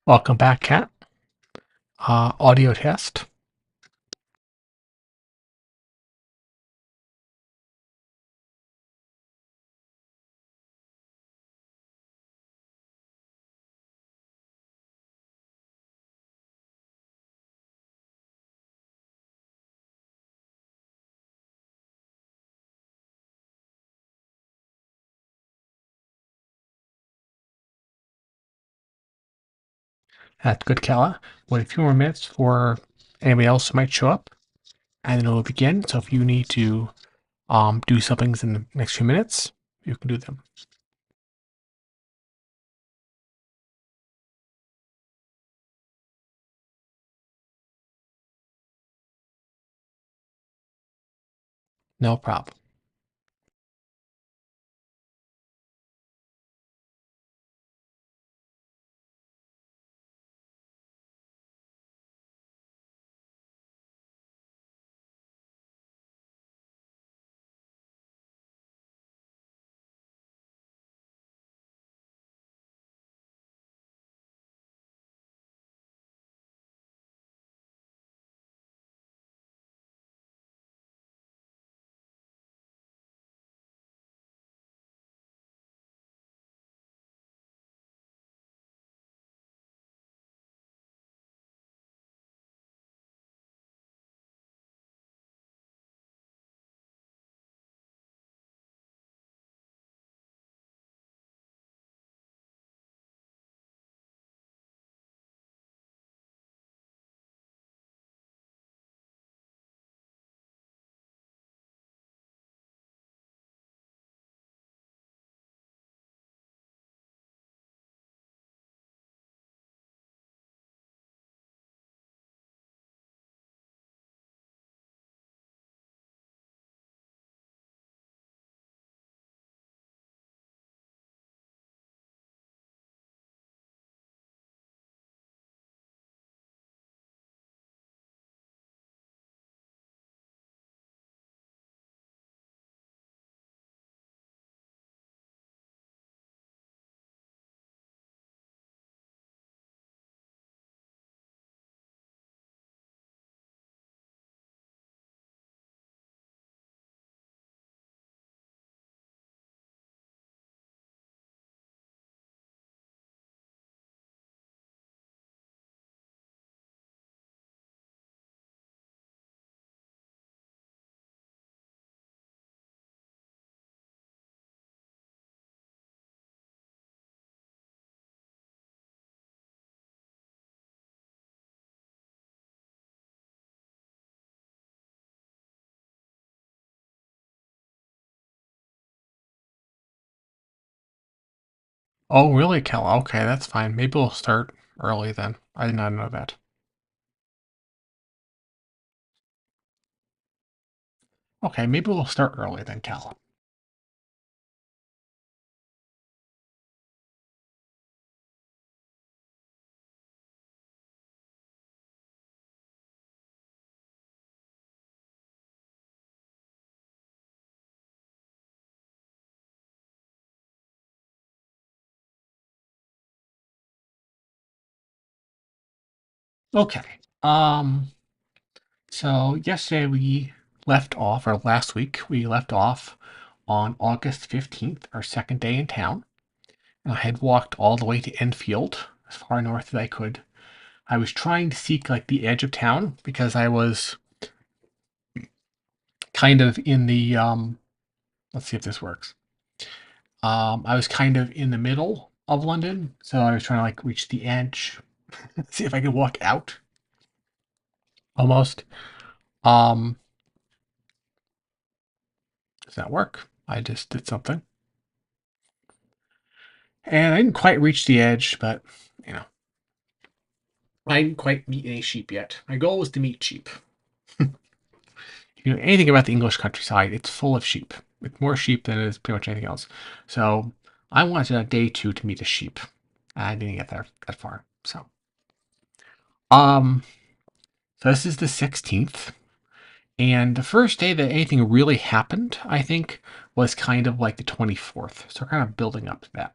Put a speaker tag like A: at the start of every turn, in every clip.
A: Welcome back, Kat. Audio test. That's good, Kala. Wait a few more minutes for anybody else who might show up, and then it'll begin. So if you need to do some things in the next few minutes, you can do them. No problem. Oh, really, Kala? Okay, that's fine. Maybe we'll start early then. I did not know that. Okay, maybe we'll start early then, Kala. Okay. Um. So yesterday we left off, or last week we left off on August 15th, our second day in town. I had walked all the way to Enfield, as far north as I could. I was trying to seek like the edge of town because I was kind of in the let's see if this works. I was kind of in the middle of London, so I was trying to like reach the edge, see if I could walk out almost. Um, does that work? I just did something. And I didn't quite reach the edge, but you know, I didn't quite meet any sheep yet. My goal was to meet sheep. You know anything about the English countryside, it's full of sheep. It's more sheep than it is pretty much anything else. So I wanted on day two to meet a sheep. I didn't get there that far. Um, so this is the 16th. And the first day that anything really happened, I think, was kind of like the 24th. So we're kind of building up to that.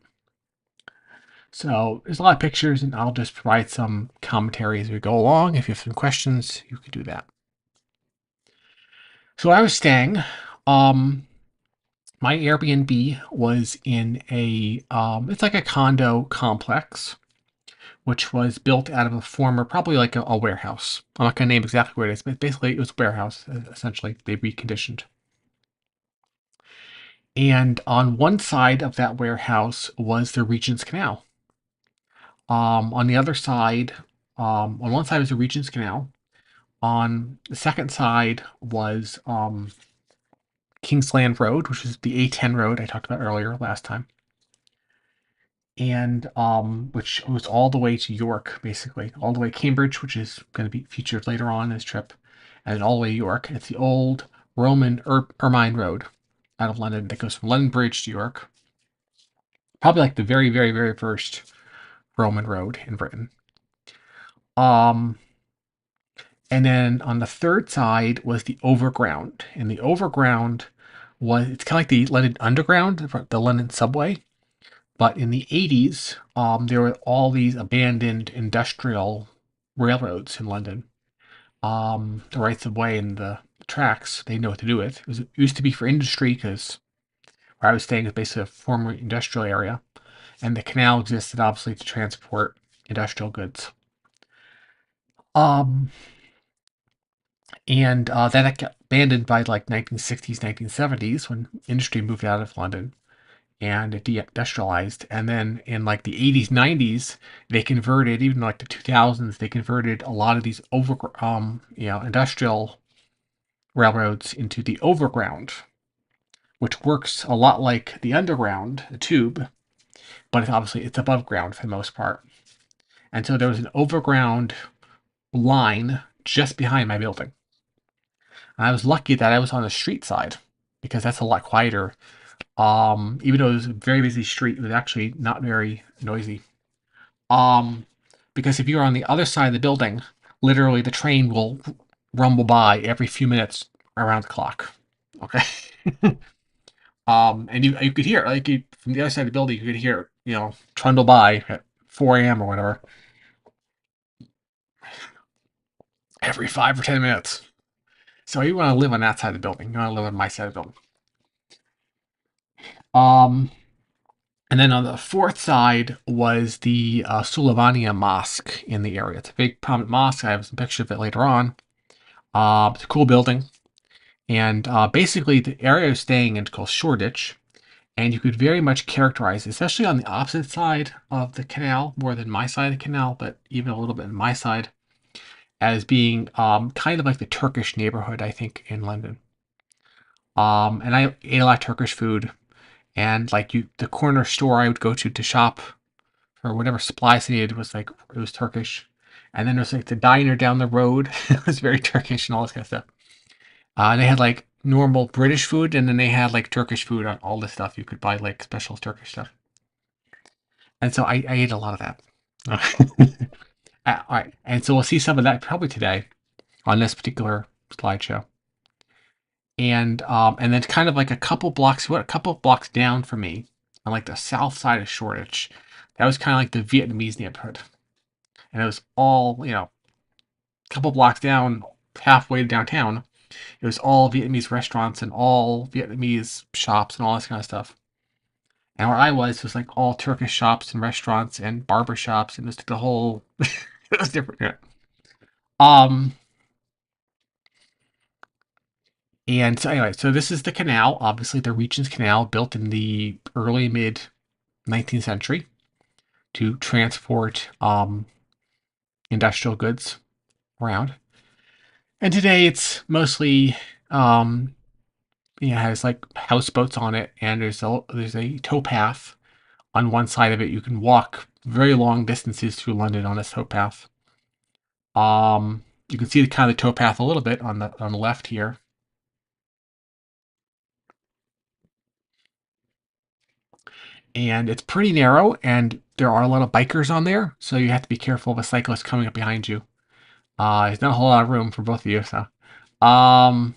A: So there's a lot of pictures, and I'll just provide some commentary as we go along. If you have some questions, you could do that. So I was staying. Um, my Airbnb was in it's like a condo complex, which was built out of a former, probably like a warehouse. I'm not going to name exactly where it is, but basically it was a warehouse, essentially. They reconditioned. And on one side of that warehouse was the Regent's Canal. On the other side, on one side was the Regent's Canal. On the second side was Kingsland Road, which is the A10 road I talked about earlier last time, and which was all the way to York, basically, all the way to Cambridge, which is going to be featured later on in this trip, and all the way to York. It's the old Roman Ermine Road out of London that goes from London Bridge to York. Probably like the very, very, very first Roman road in Britain. Um, and then on the third side was the Overground, and the Overground it's kind of like the London Underground, the London subway. But in the 80s, there were all these abandoned industrial railroads in London. The rights of way and the tracks, they know what to do with. It used to be for industry because where I was staying is basically a former industrial area. And the canal existed, obviously, to transport industrial goods. Um, and that got abandoned by like 1960s, 1970s when industry moved out of London and it deindustrialized. And then in like the 80s, 90s, they converted, even like the 2000s, they converted a lot of these industrial railroads into the overground, which works a lot like the underground, the tube, but it's above ground for the most part. And so there was an overground line just behind my building. And I was lucky that I was on the street side because that's a lot quieter. Even though it was a very busy street, it was actually not very noisy. Um, because if you're on the other side of the building, literally the train will rumble by every few minutes around the clock. Okay. And you could hear from the other side of the building, you could hear trundle by at 4 a.m. or whatever every 5 or 10 minutes. So you want to live on that side of the building. You want to live on my side of the building. Um, and then on the fourth side was the Suleimania Mosque in the area. It's a big prominent mosque. I have some pictures of it later on. It's a cool building. And basically, the area I was staying in is called Shoreditch. And you could very much characterize, especially on the opposite side of the canal, more than my side of the canal, but even a little bit on my side, as being kind of like the Turkish neighborhood, I think, in London. And I ate a lot of Turkish food. And like the corner store I would go to shop for whatever supplies I needed was like, it was Turkish. And then there's like the diner down the road. It was very Turkish and all this kind of stuff. They had like normal British food, and then they had like Turkish food on all this stuff. You could buy like special Turkish stuff. And so I ate a lot of that. All right. And so we'll see some of that probably today on this particular slideshow. And then kind of like a couple blocks down from me on like the south side of Shoreditch, that was kind of like the Vietnamese neighborhood. And it was all, a couple blocks down, halfway to downtown, it was all Vietnamese restaurants and all Vietnamese shops and all this kind of stuff. And where I was like all Turkish shops and restaurants and barber shops and just the whole it was different. Yeah. Um and so anyway, so this is the canal, obviously the Regent's Canal, built in the early mid 19th century to transport industrial goods around. And today it's mostly has like houseboats on it, and there's a towpath on one side of it. You can walk very long distances through London on this towpath. You can see the kind of the towpath a little bit on the left here. And it's pretty narrow, and there are a lot of bikers on there, so you have to be careful of a cyclist coming up behind you. There's not a whole lot of room for both of you, so. Um,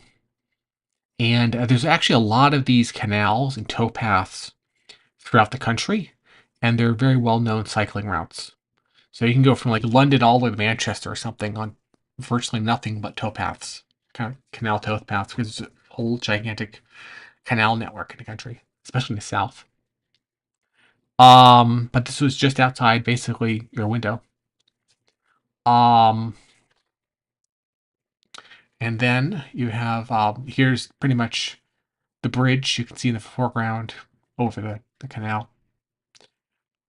A: and there's actually a lot of these canals and towpaths throughout the country, and they're very well-known cycling routes. So you can go from like London all the way to Manchester or something on virtually nothing but towpaths, kind of canal towpaths, because there's a whole gigantic canal network in the country, especially in the south. But this was just outside basically your window. Um, and then you have here's pretty much the bridge you can see in the foreground over the canal.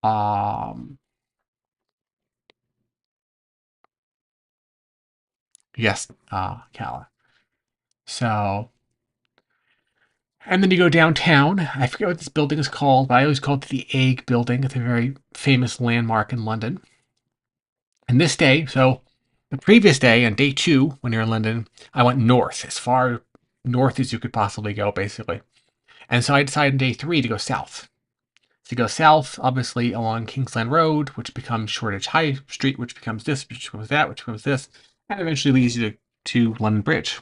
A: Um, yes, Cala. So, and then you go downtown. I forget what this building is called, but I always call it the Egg Building. It's a very famous landmark in London. And this day, so the previous day, on day two, when you're in London, I went north, as far north as you could possibly go, basically. And so I decided on day three to go south. To go south, obviously, along Kingsland Road, which becomes Shoreditch High Street, which becomes this, which becomes that, which becomes this, and eventually leads you to London Bridge.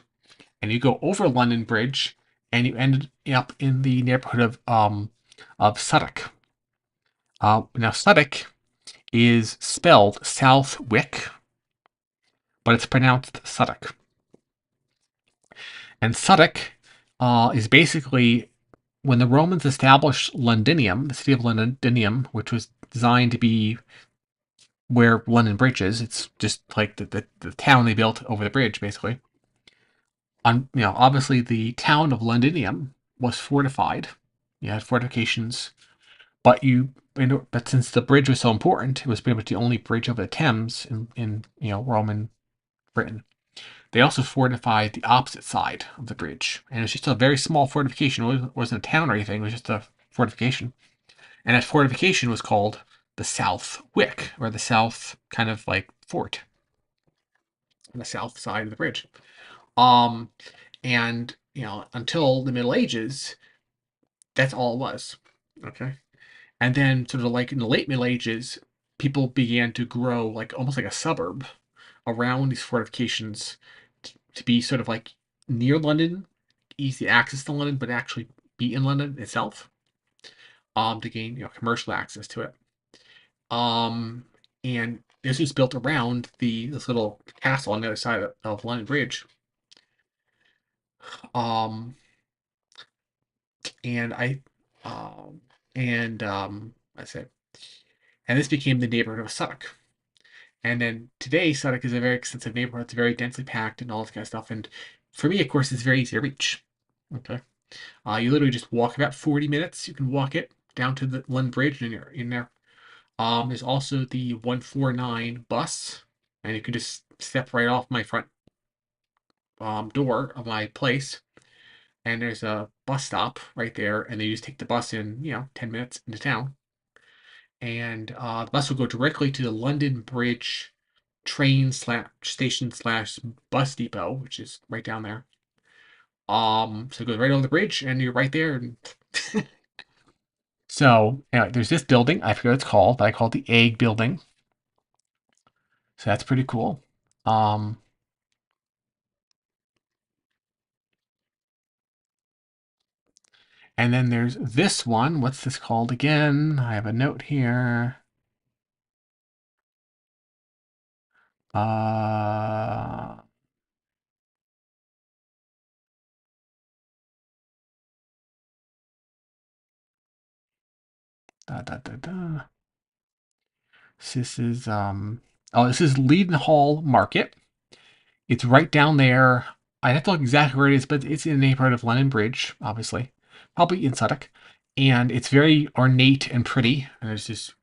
A: And you go over London Bridge, and you end up in the neighborhood of Suffolk. Now, Suffolk is spelled Southwick, but it's pronounced Suffolk. And Suffolk is basically when the Romans established Londinium, the city of Londinium, which was designed to be where London Bridge is. It's just like the town they built over the bridge, basically. Obviously the town of Londinium was fortified. You had fortifications, but but since the bridge was so important, it was pretty much the only bridge over the Thames in Roman Britain. They also fortified the opposite side of the bridge, and it was just a very small fortification. It wasn't a town or anything. It was just a fortification, and that fortification was called the South Wick, or the South kind of like fort on the south side of the bridge. Um, and until the Middle Ages, that's all it was. Okay, and then sort of like in the late Middle Ages, people began to grow like almost like a suburb around these fortifications to be sort of like near London, easy access to London, but actually be in London itself, to gain commercial access to it. Um, and this was built around this little castle on the other side of London Bridge. Um, and I said, and this became the neighborhood of Suffolk. And then today, Suffolk is a very extensive neighborhood. It's very densely packed and all this kind of stuff. And for me, of course, it's very easy to reach. Okay. You literally just walk about 40 minutes. You can walk it down to the London Bridge and you're in there. There's also the 149 bus, and you can just step right off my front door of my place. And there's a bus stop right there, and then you just take the bus in, 10 minutes into town. And the bus will go directly to the London Bridge train slash station slash bus depot, which is right down there. So it goes right over the bridge, and you're right there. And so anyway, there's this building. I forget what it's called, but I call it the Egg Building. So that's pretty cool. Um, and then there's this one. What's this called again? I have a note here. Uh, da, da, da, da. This is this is Leadenhall Market. It's right down there. I have to look exactly where it is, but it's in the neighborhood of London Bridge, obviously, probably in Suffolk, and it's very ornate and pretty. And there's this,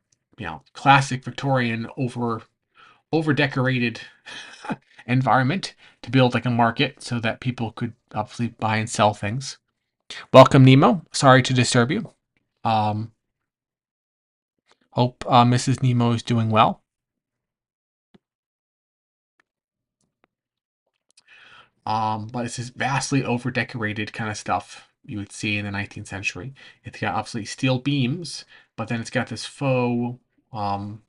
A: classic Victorian over decorated environment to build like a market so that people could obviously buy and sell things. Welcome, Nemo. Sorry to disturb you. Um, hope Mrs. Nemo is doing well. But it's this vastly over decorated kind of stuff you would see in the 19th century. It's got obviously steel beams, but then it's got this faux, um,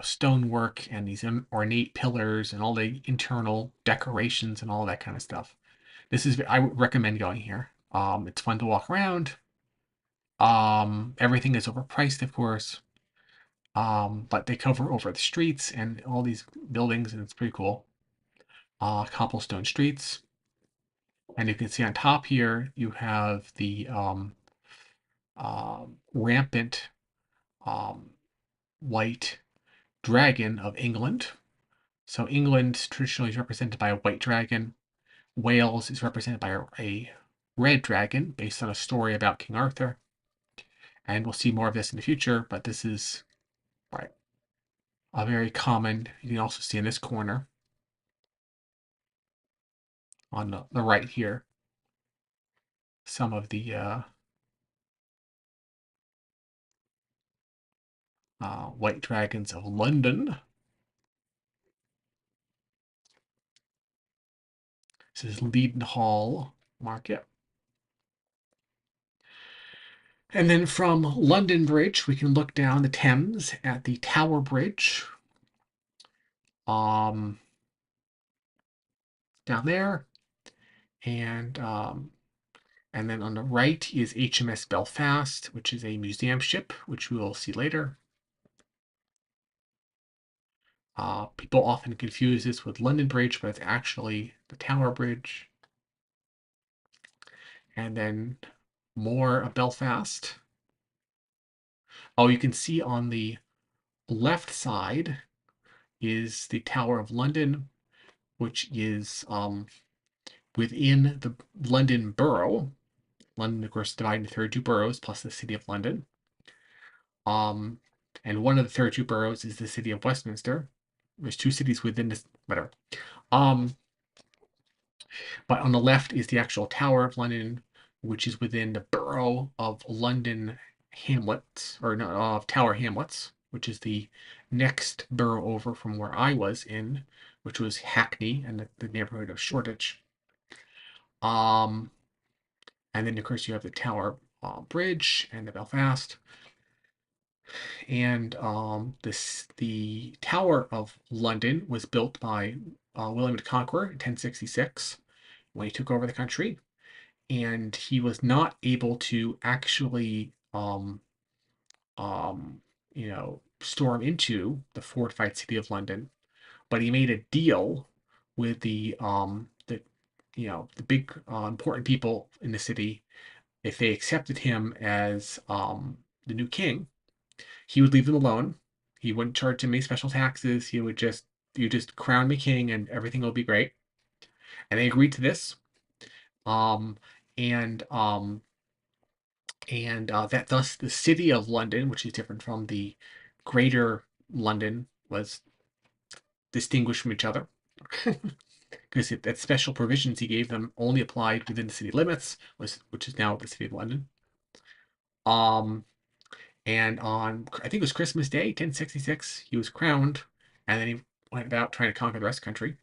A: stonework and these ornate pillars and all the internal decorations and all that kind of stuff. I would recommend going here. It's fun to walk around. Everything is overpriced, of course. But they cover over the streets and all these buildings, and it's pretty cool. Cobblestone streets. And you can see on top here, you have the rampant um, white dragon of England. So England traditionally is represented by a white dragon. Wales is represented by a red dragon based on a story about King Arthur. And we'll see more of this in the future, but this is right, a very common. You can also see in this corner on the right here some of the white dragons of London. This is Leadenhall Market. And then from London Bridge, we can look down the Thames at the Tower Bridge. Down there. And then on the right is HMS Belfast, which is a museum ship, which we will see later. People often confuse this with London Bridge, but it's actually the Tower Bridge. And then more of Belfast. Oh, you can see on the left side is the Tower of London, which is within the London Borough. London, of course, divided into 32 boroughs plus the City of London. And one of the 32 boroughs is the City of Westminster. There's two cities within this, whatever. But on the left is the actual Tower of London, which is within the borough of London Hamlets, or no, of Tower Hamlets, which is the next borough over from where I was in, which was Hackney and the neighborhood of Shoreditch. And then, of course, you have the Tower Bridge and the Belfast. And the Tower of London was built by William the Conqueror in 1066 when he took over the country. And he was not able to actually, storm into the fortified city of London, but he made a deal with the big important people in the city. If they accepted him as the new king, he would leave them alone. He wouldn't charge them any special taxes. He would just you just crown me king and everything will be great. And they agreed to this. Um, and that thus the city of London, which is different from the greater London, was distinguished from each other because that special provisions he gave them only applied within the city limits, which is now the city of London. And on, I think it was Christmas Day, 1066, he was crowned, and then he went about trying to conquer the rest of the country.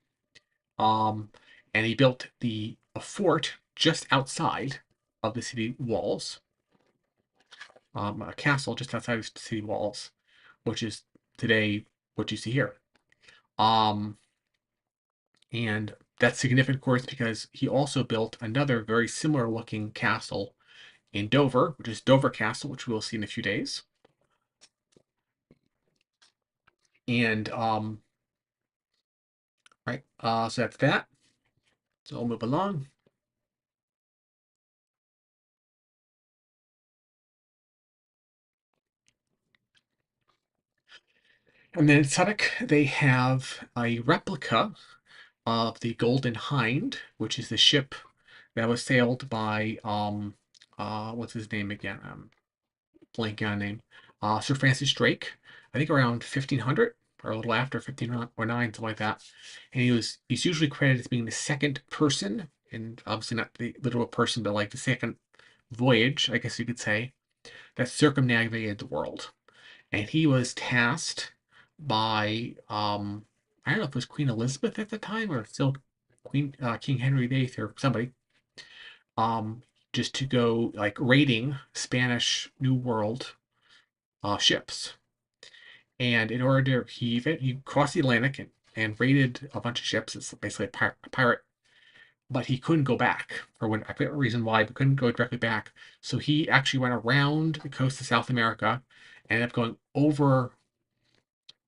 A: And he built a fort just outside of the city walls, a castle just outside of the city walls, which is today what you see here. And that's significant, of course, because he also built another very similar looking castle in Dover, which is Dover Castle, which we will see in a few days. And right, so that's that. So I'll move along. And then in Suffolk, they have a replica of the Golden Hind, which is the ship that was sailed by what's his name again? Blanking on name. Sir Francis Drake. I think around 1500 or a little after 1509, something like that. And he's usually credited as being the second person, and obviously not the literal person, but like the second voyage, I guess you could say, that circumnavigated the world. And he was tasked by I don't know if it was Queen Elizabeth at the time or still King Henry VIII or somebody, um, just to go like raiding Spanish New World ships. And in order to he crossed the Atlantic and raided a bunch of ships. It's basically a pirate but he couldn't go back for what I forget the reason why, but couldn't go directly back. So he actually went around the coast of South America, and ended up going over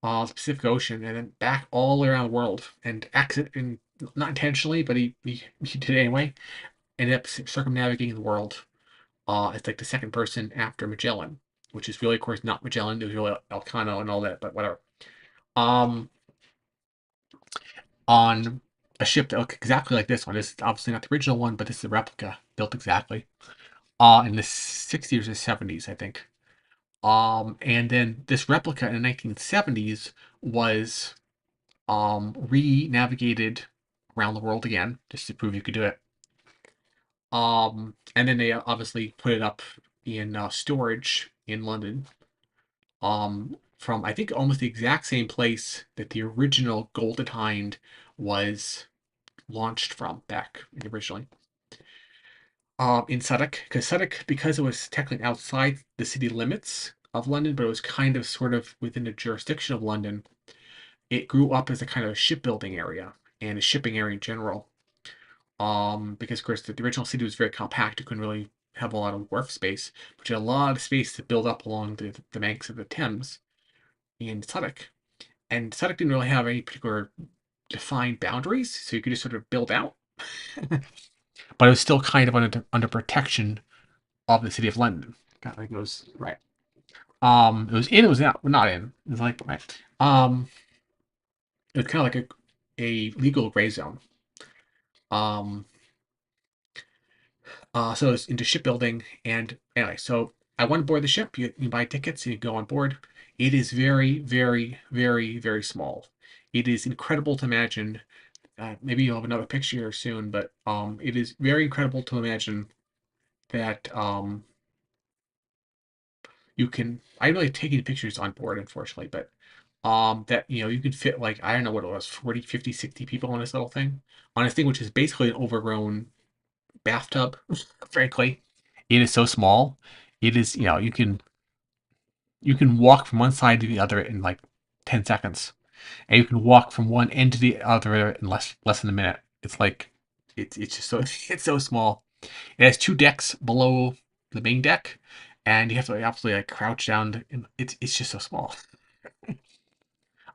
A: the Pacific Ocean and then back all the way around the world and exit and not intentionally, but he did it anyway. Ended up circumnavigating the world. It's like the second person after Magellan, which is really, of course, not Magellan. It was really Elcano and all that, but whatever. Um, on a ship that looked exactly like this one. This is obviously not the original one, but this is a replica built exactly. In the 60s or 70s, I think. And then this replica in the 1970s was re-navigated around the world again, just to prove you could do it. And then they obviously put it up in storage in London. From I think almost the exact same place that the original Golden Hind was launched from back originally. In Suffolk, because Suffolk, because it was technically outside the city limits of London, but it was kind of sort of within the jurisdiction of London, it grew up as a kind of shipbuilding area and a shipping area in general. Because of course the original city was very compact, you couldn't really have a lot of wharf space, but you had a lot of space to build up along the banks of the Thames in Suffolk. And Suffolk didn't really have any particular defined boundaries, so you could just sort of build out. But it was still kind of under protection of the city of London. God, I think it was right. It was in, it was out, not in. It was like right. It was kind of like a legal gray zone. Um, so it's into shipbuilding, and anyway, so I went aboard the ship. You buy tickets and you go on board. It is very, very, very, very small. It is incredible to imagine. Maybe you'll have another picture here soon, but it is very incredible to imagine that you can. I didn't really take any pictures on board, unfortunately, but that you could fit like I don't know what it was, 40, 50, 60 people on this little thing, on this thing which is basically an overgrown bathtub. Frankly, it is so small. It is you can walk from one side to the other in like 10 seconds, and you can walk from one end to the other in less than a minute. It's like it's just so it's so small. It has two decks below the main deck, and you have to absolutely like crouch down. And it's just so small.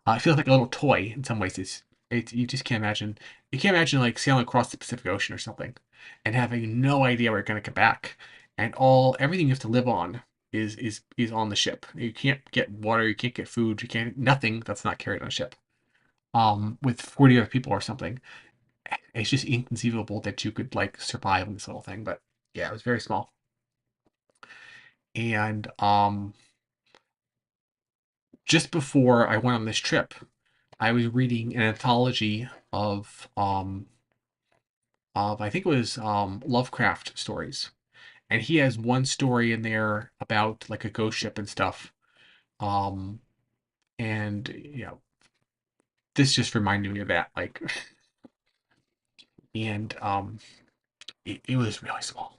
A: It feels like a little toy in some ways. It's you just can't imagine. You can't imagine like sailing across the Pacific Ocean or something, and having no idea where you're gonna get back, and everything you have to live on is on the ship. You can't get water, you can't get food, you can't nothing that's not carried on a ship. With 40 other people or something, it's just inconceivable that you could like survive on this little thing. But yeah, it was very small, and just before I went on this trip, I was reading an anthology of I think it was Lovecraft stories, and he has one story in there about like a ghost ship and stuff. Um, and this just reminded me of that. Like, and it was really small.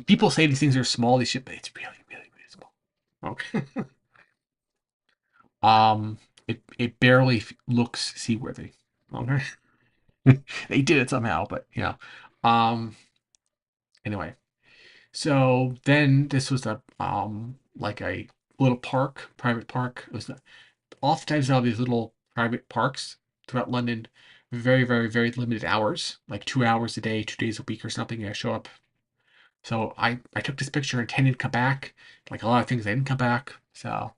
A: People say these things are small. These ship, but it's really, really, really small. Okay. um, it barely looks seaworthy. Okay. They did it somehow, but anyway. So then this was a like a little park, private park. It was oftentimes they have these little private parks throughout London, very, very, very limited hours, like 2 hours a day, 2 days a week or something. I show up. So I took this picture intending to come back. Like a lot of things, I didn't come back. So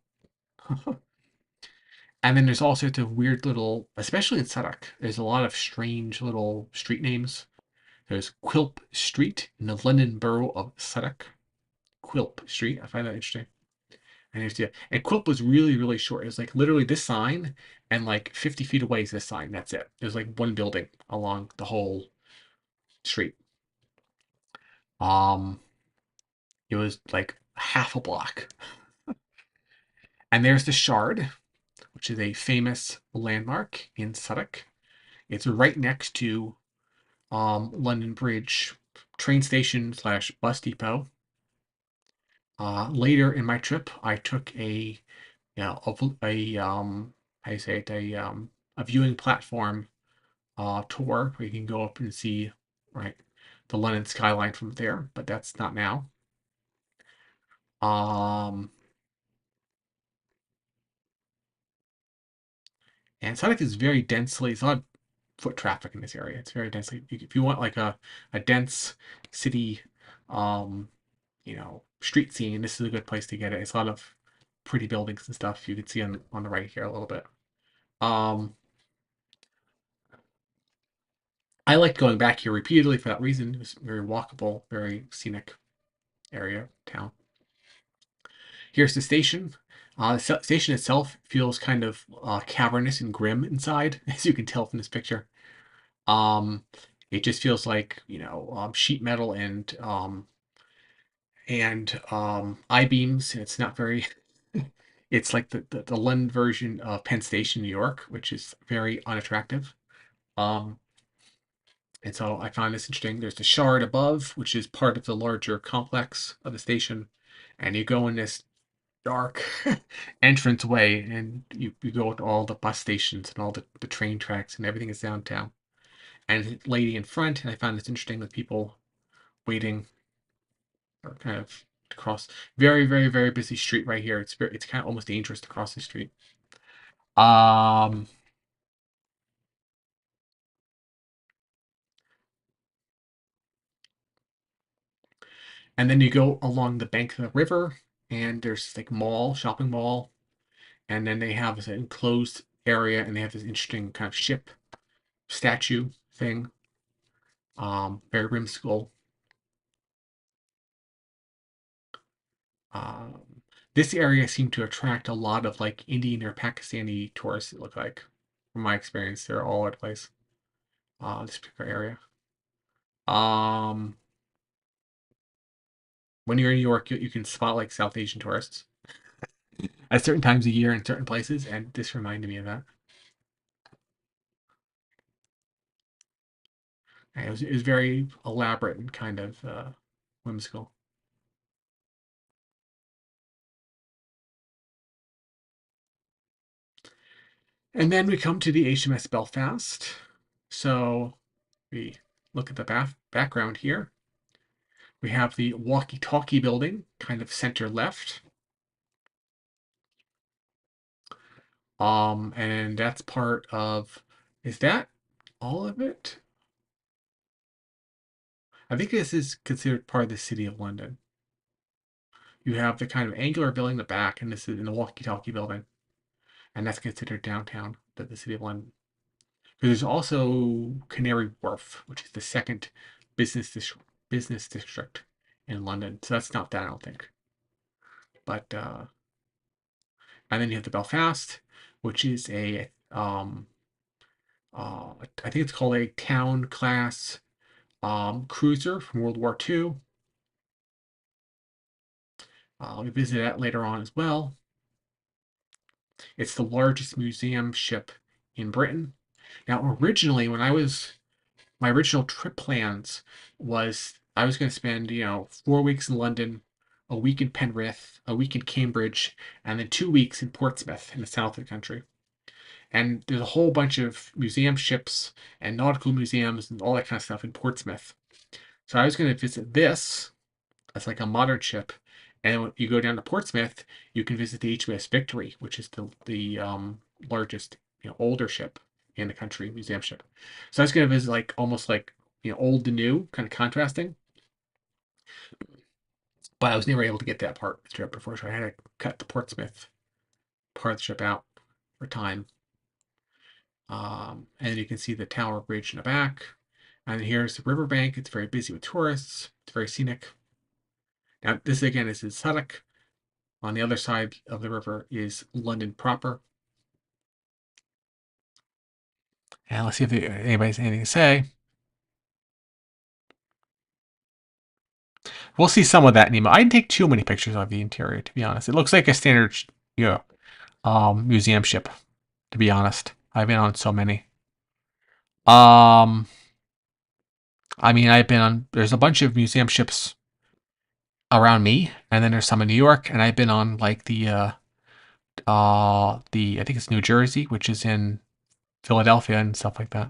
A: and then there's all sorts of weird little, especially in Suffolk, there's a lot of strange little street names. There's Quilp Street in the London borough of Suffolk. Quilp Street. I find that interesting. And Quilp was really, really short. It was like literally this sign, and like 50 feet away is this sign. That's it. It was like one building along the whole street. Um, it was like half a block. And there's the Shard, which is a famous landmark in Suffolk. It's right next to London Bridge train station slash bus depot. Later in my trip, I took a how do you say it, a viewing platform tour where you can go up and see, right, the London skyline from there, but that's not now. Um, and Sonic is very densely, it's a lot of foot traffic in this area. It's very densely, if you want like a dense city, um, street scene, this is a good place to get it. It's a lot of pretty buildings and stuff you can see on the right here a little bit. Um, I liked going back here repeatedly for that reason. It was very walkable, very scenic area, town. Here's the station. The station itself feels kind of cavernous and grim inside, as you can tell from this picture. Um, it just feels like sheet metal and I-beams. It's not very. It's like the London version of Penn Station, New York, which is very unattractive. Um, and so I found this interesting. There's the shard above, which is part of the larger complex of the station, and you go in this dark entranceway, and you go to all the bus stations and all the train tracks, and everything is downtown. And lady in front, and I found this interesting with people waiting or kind of to cross. Very, very, very busy street right here. It's kind of almost dangerous to cross the street. Um, and then you go along the bank of the river, and there's like shopping mall, and then they have this enclosed area, and they have this interesting kind of ship statue thing. Very whimsical. Um, this area seemed to attract a lot of like Indian or Pakistani tourists. It looked like, from my experience, they're all over the place. This particular area. Um, when you're in New York, you can spot like South Asian tourists at certain times of year in certain places, and this reminded me of that. And it was very elaborate and kind of whimsical. And then we come to the HMS Belfast. So we look at the background here. We have the walkie-talkie building, kind of center left. And that's part of, is that all of it? I think this is considered part of the City of London. You have the kind of angular building in the back, and this is in the walkie-talkie building, and that's considered downtown, the City of London. There's also Canary Wharf, which is the second business district in London. So that's not that, I don't think. But and then you have the Belfast, which is I think it's called a town class cruiser from World War II. We visit that later on as well. It's the largest museum ship in Britain. Now, originally, my original trip plans was I was going to spend, 4 weeks in London, a week in Penrith, a week in Cambridge, and then 2 weeks in Portsmouth in the south of the country. And there's a whole bunch of museum ships and nautical museums and all that kind of stuff in Portsmouth. So I was going to visit this as like a modern ship. And when you go down to Portsmouth, you can visit the HMS Victory, which is the largest, older ship in the country, museum ship. So I was going to visit like almost like old to new, kind of contrasting. But I was never able to get that part of the trip before, so I had to cut the Portsmouth part of the trip out for time. And you can see the Tower Bridge in the back. And here's the riverbank. It's very busy with tourists. It's very scenic. Now, this again is in Suffolk. On the other side of the river is London proper. And let's see if anybody has anything to say. We'll see some of that, Nemo. I didn't take too many pictures of the interior, to be honest. It looks like a standard, museum ship, to be honest. I've been on so many. I mean, there's a bunch of museum ships around me, and then there's some in New York, and I've been on like I think it's New Jersey, which is in Philadelphia and stuff like that.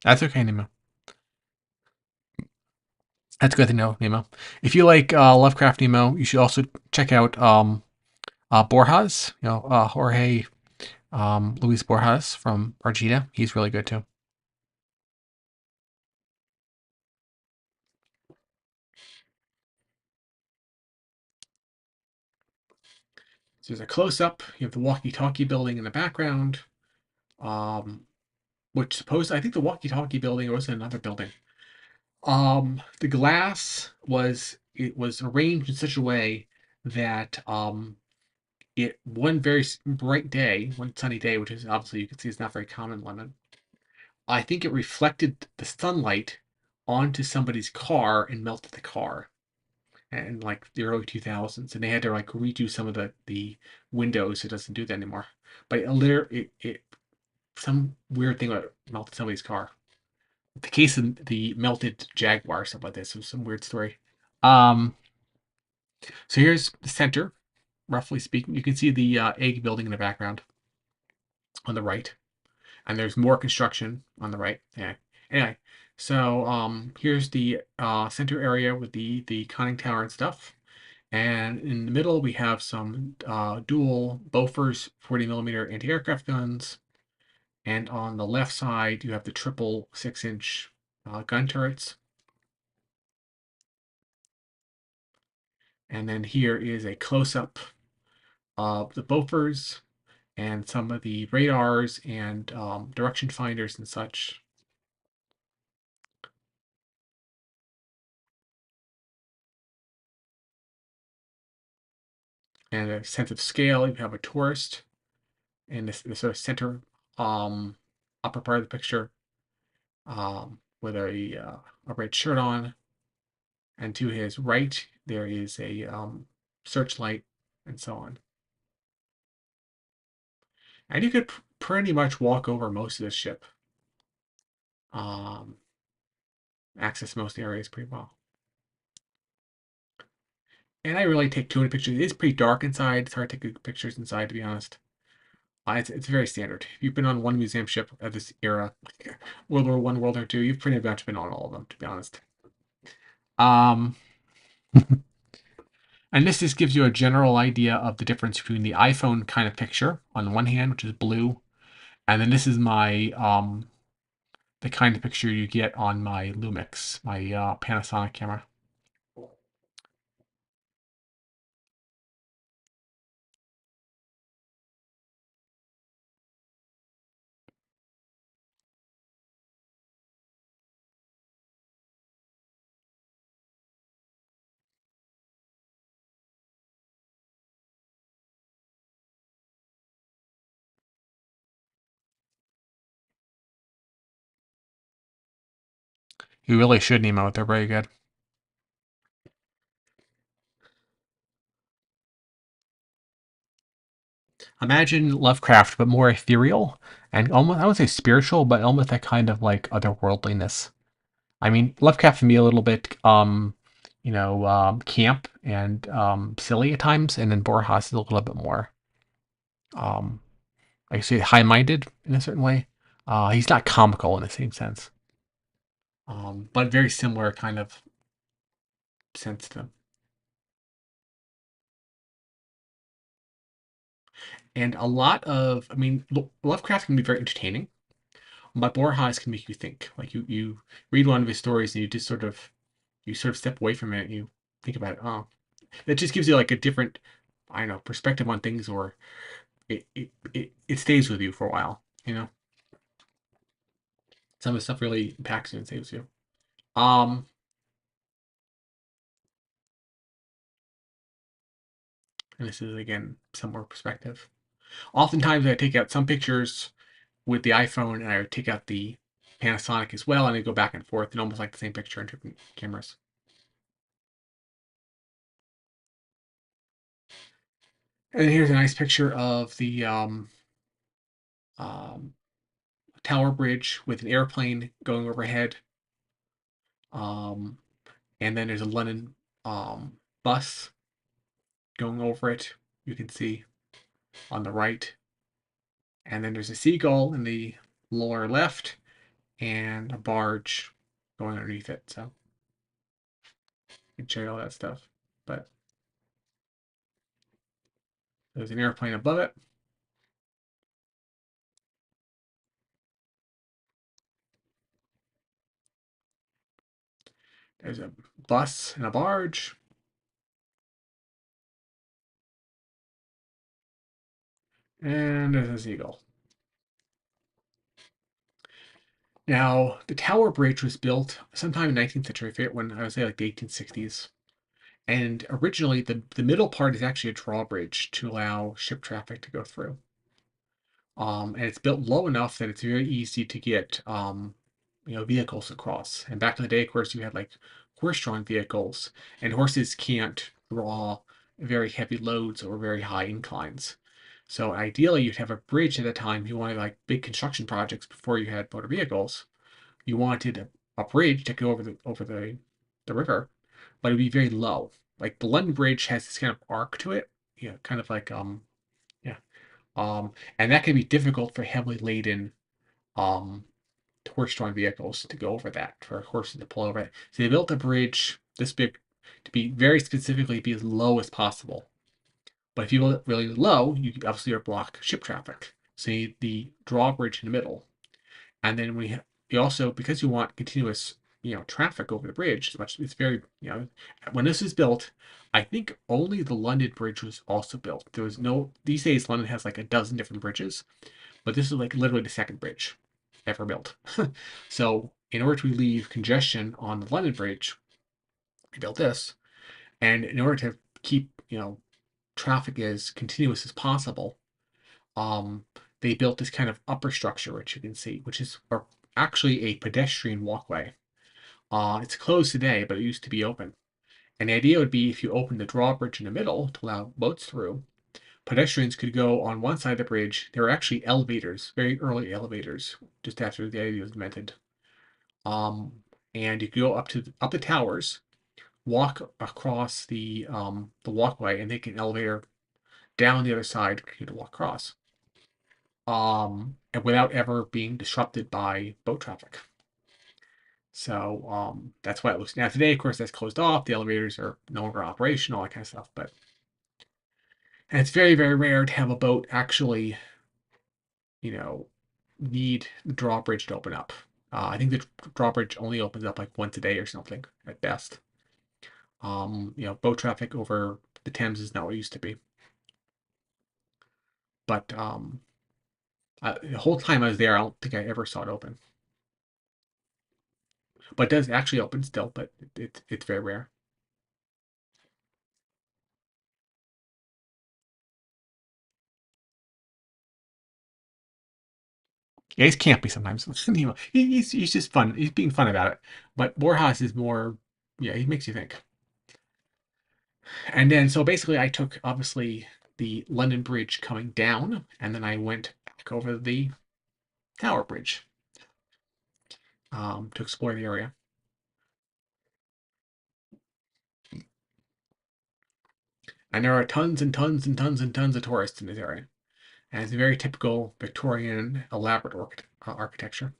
A: That's okay, Nemo. That's good to know, Nemo. If you like Lovecraft, Nemo, you should also check out Borjas. Jorge Luis Borjas from Argentina. He's really good too. So there's a close up. You have the walkie-talkie building in the background, um, which supposed I think the walkie-talkie building was in another building. The glass was arranged in such a way that it one very bright day, one sunny day, which is obviously you can see is not very common in London. I think it reflected the sunlight onto somebody's car and melted the car in like the early 2000s, and they had to like redo some of the windows. It doesn't do that anymore. But it some weird thing like melted somebody's car. The case of the melted Jaguar, stuff like this. It was some weird story. Um, so here's the center, roughly speaking. You can see the egg building in the background on the right, and there's more construction on the right. Yeah. Anyway, so here's the center area with the conning tower and stuff. And in the middle, we have some dual Bofors 40 millimeter anti-aircraft guns. And on the left side, you have the triple 6-inch gun turrets. And then here is a close-up of the Bofors and some of the radars and direction finders and such. And a sense of scale, you have a tourist in this sort of center upper part of the picture with a red shirt on. And to his right, there is a searchlight and so on. And you could pretty much walk over most of the ship, um, access most areas pretty well. And I really take too many pictures. It is pretty dark inside. It's hard to take good pictures inside, to be honest. It's very standard. If you've been on one museum ship of this era, World War One, World War Two, you've pretty much been on all of them, to be honest. Um, and this just gives you a general idea of the difference between the iPhone kind of picture on the one hand, which is blue, and then this is my the kind of picture you get on my Lumix, my Panasonic camera. You really should emote. They're very good. Imagine Lovecraft, but more ethereal and almost, I would say spiritual, but almost that kind of like otherworldliness. I mean, Lovecraft can be a little bit, camp and silly at times, and then Borjas is a little bit more, um, I say, high-minded in a certain way. He's not comical in the same sense, but very similar kind of sense to him. And a lot of, I mean, Lovecraft can be very entertaining, but Borges can make you think. Like you read one of his stories and you sort of step away from it and you think about it. Oh, it just gives you like a different, I don't know, perspective on things, or it stays with you for a while. Some of the stuff really impacts you and stays with you. Um, and this is again some more perspective. Oftentimes, I take out some pictures with the iPhone, and I would take out the Panasonic as well, and I go back and forth, and almost like the same picture on different cameras. And here's a nice picture of the um, tower bridge with an airplane going overhead. Um, and then there's a London bus going over it. You can see on the right. And then there's a seagull in the lower left. and a barge going underneath it. So you can show you all that stuff. But there's an airplane above it. There's a bus and a barge. And there's a seagull. Now, the Tower Bridge was built sometime in the 19th century, when I would say like the 1860s. And originally, the middle part is actually a drawbridge to allow ship traffic to go through. And it's built low enough that it's very easy to get vehicles across. And back in the day, of course, you had like horse-drawn vehicles, and horses can't draw very heavy loads or very high inclines. So ideally, you'd have a bridge at a time. You wanted like big construction projects before you had motor vehicles. You wanted a bridge to go over the river, but it'd be very low. Like the London Bridge has this kind of arc to it, kind of like yeah, and that can be difficult for heavily laden um horse-drawn vehicles to go over that, for horses to pull over it. So they built a bridge this big to be very specifically be as low as possible. But if you build it really low, you obviously block ship traffic. So you need the drawbridge in the middle. And then you also, because you want continuous traffic over the bridge as much, it's very when this was built, I think only the London Bridge was also built. There was no, these days London has like a dozen different bridges, but this is like literally the second bridge ever built. So in order to relieve congestion on the London Bridge, we built this, and in order to keep traffic as continuous as possible, um, they built this kind of upper structure, which you can see, which is actually a pedestrian walkway. It's closed today, but it used to be open. And the idea would be, if you open the drawbridge in the middle to allow boats through, pedestrians could go on one side of the bridge. There were actually elevators, very early elevators, just after the idea was invented. Um, and you could go up the towers, walk across the walkway, and take an elevator down the other side to walk across. And without ever being disrupted by boat traffic. So that's why it looks now today. Of course, that's closed off. The elevators are no longer operational, all that kind of stuff. But and it's very, very rare to have a boat actually, you know, need the drawbridge to open up. I think the drawbridge only opens up like once a day or something at best. Boat traffic over the Thames is not what it used to be. But the whole time I was there, I don't think I ever saw it open. But it does actually open still, but it's very rare. Yeah, he's campy sometimes. He's just fun. He's being fun about it. But Borjas is more, yeah, he makes you think. And then, so basically, I took obviously the London Bridge coming down, and then I went back over the Tower Bridge to explore the area. And there are tons and tons and tons and tons of tourists in this area. And it's a very typical Victorian elaborate architecture.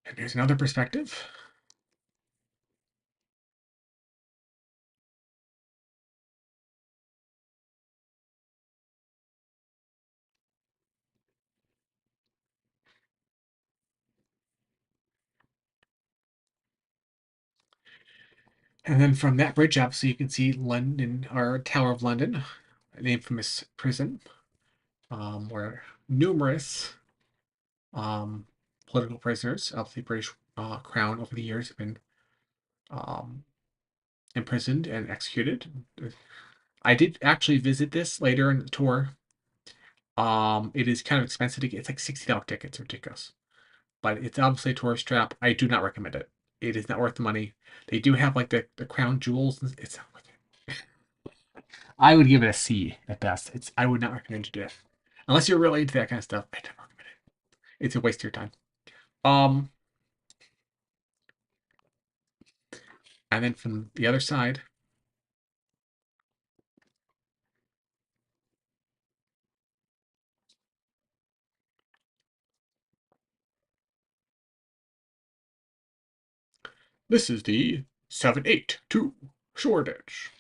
A: And here's another perspective. And then from that bridge up, so you can see London, or Tower of London, an infamous prison, where numerous um, political prisoners of the British Crown over the years have been um, imprisoned and executed. I did actually visit this later in the tour. It is kind of expensive to get. It's like $60 tickets, ridiculous. But it's obviously a tourist trap. I do not recommend it. It is not worth the money. They do have like the crown jewels. It's not worth it. I would give it a C at best. I would not recommend you do it. Unless you're really into that kind of stuff, I don't recommend it. It's a waste of your time. Um, and then from the other side, This is the 782 Shoreditch.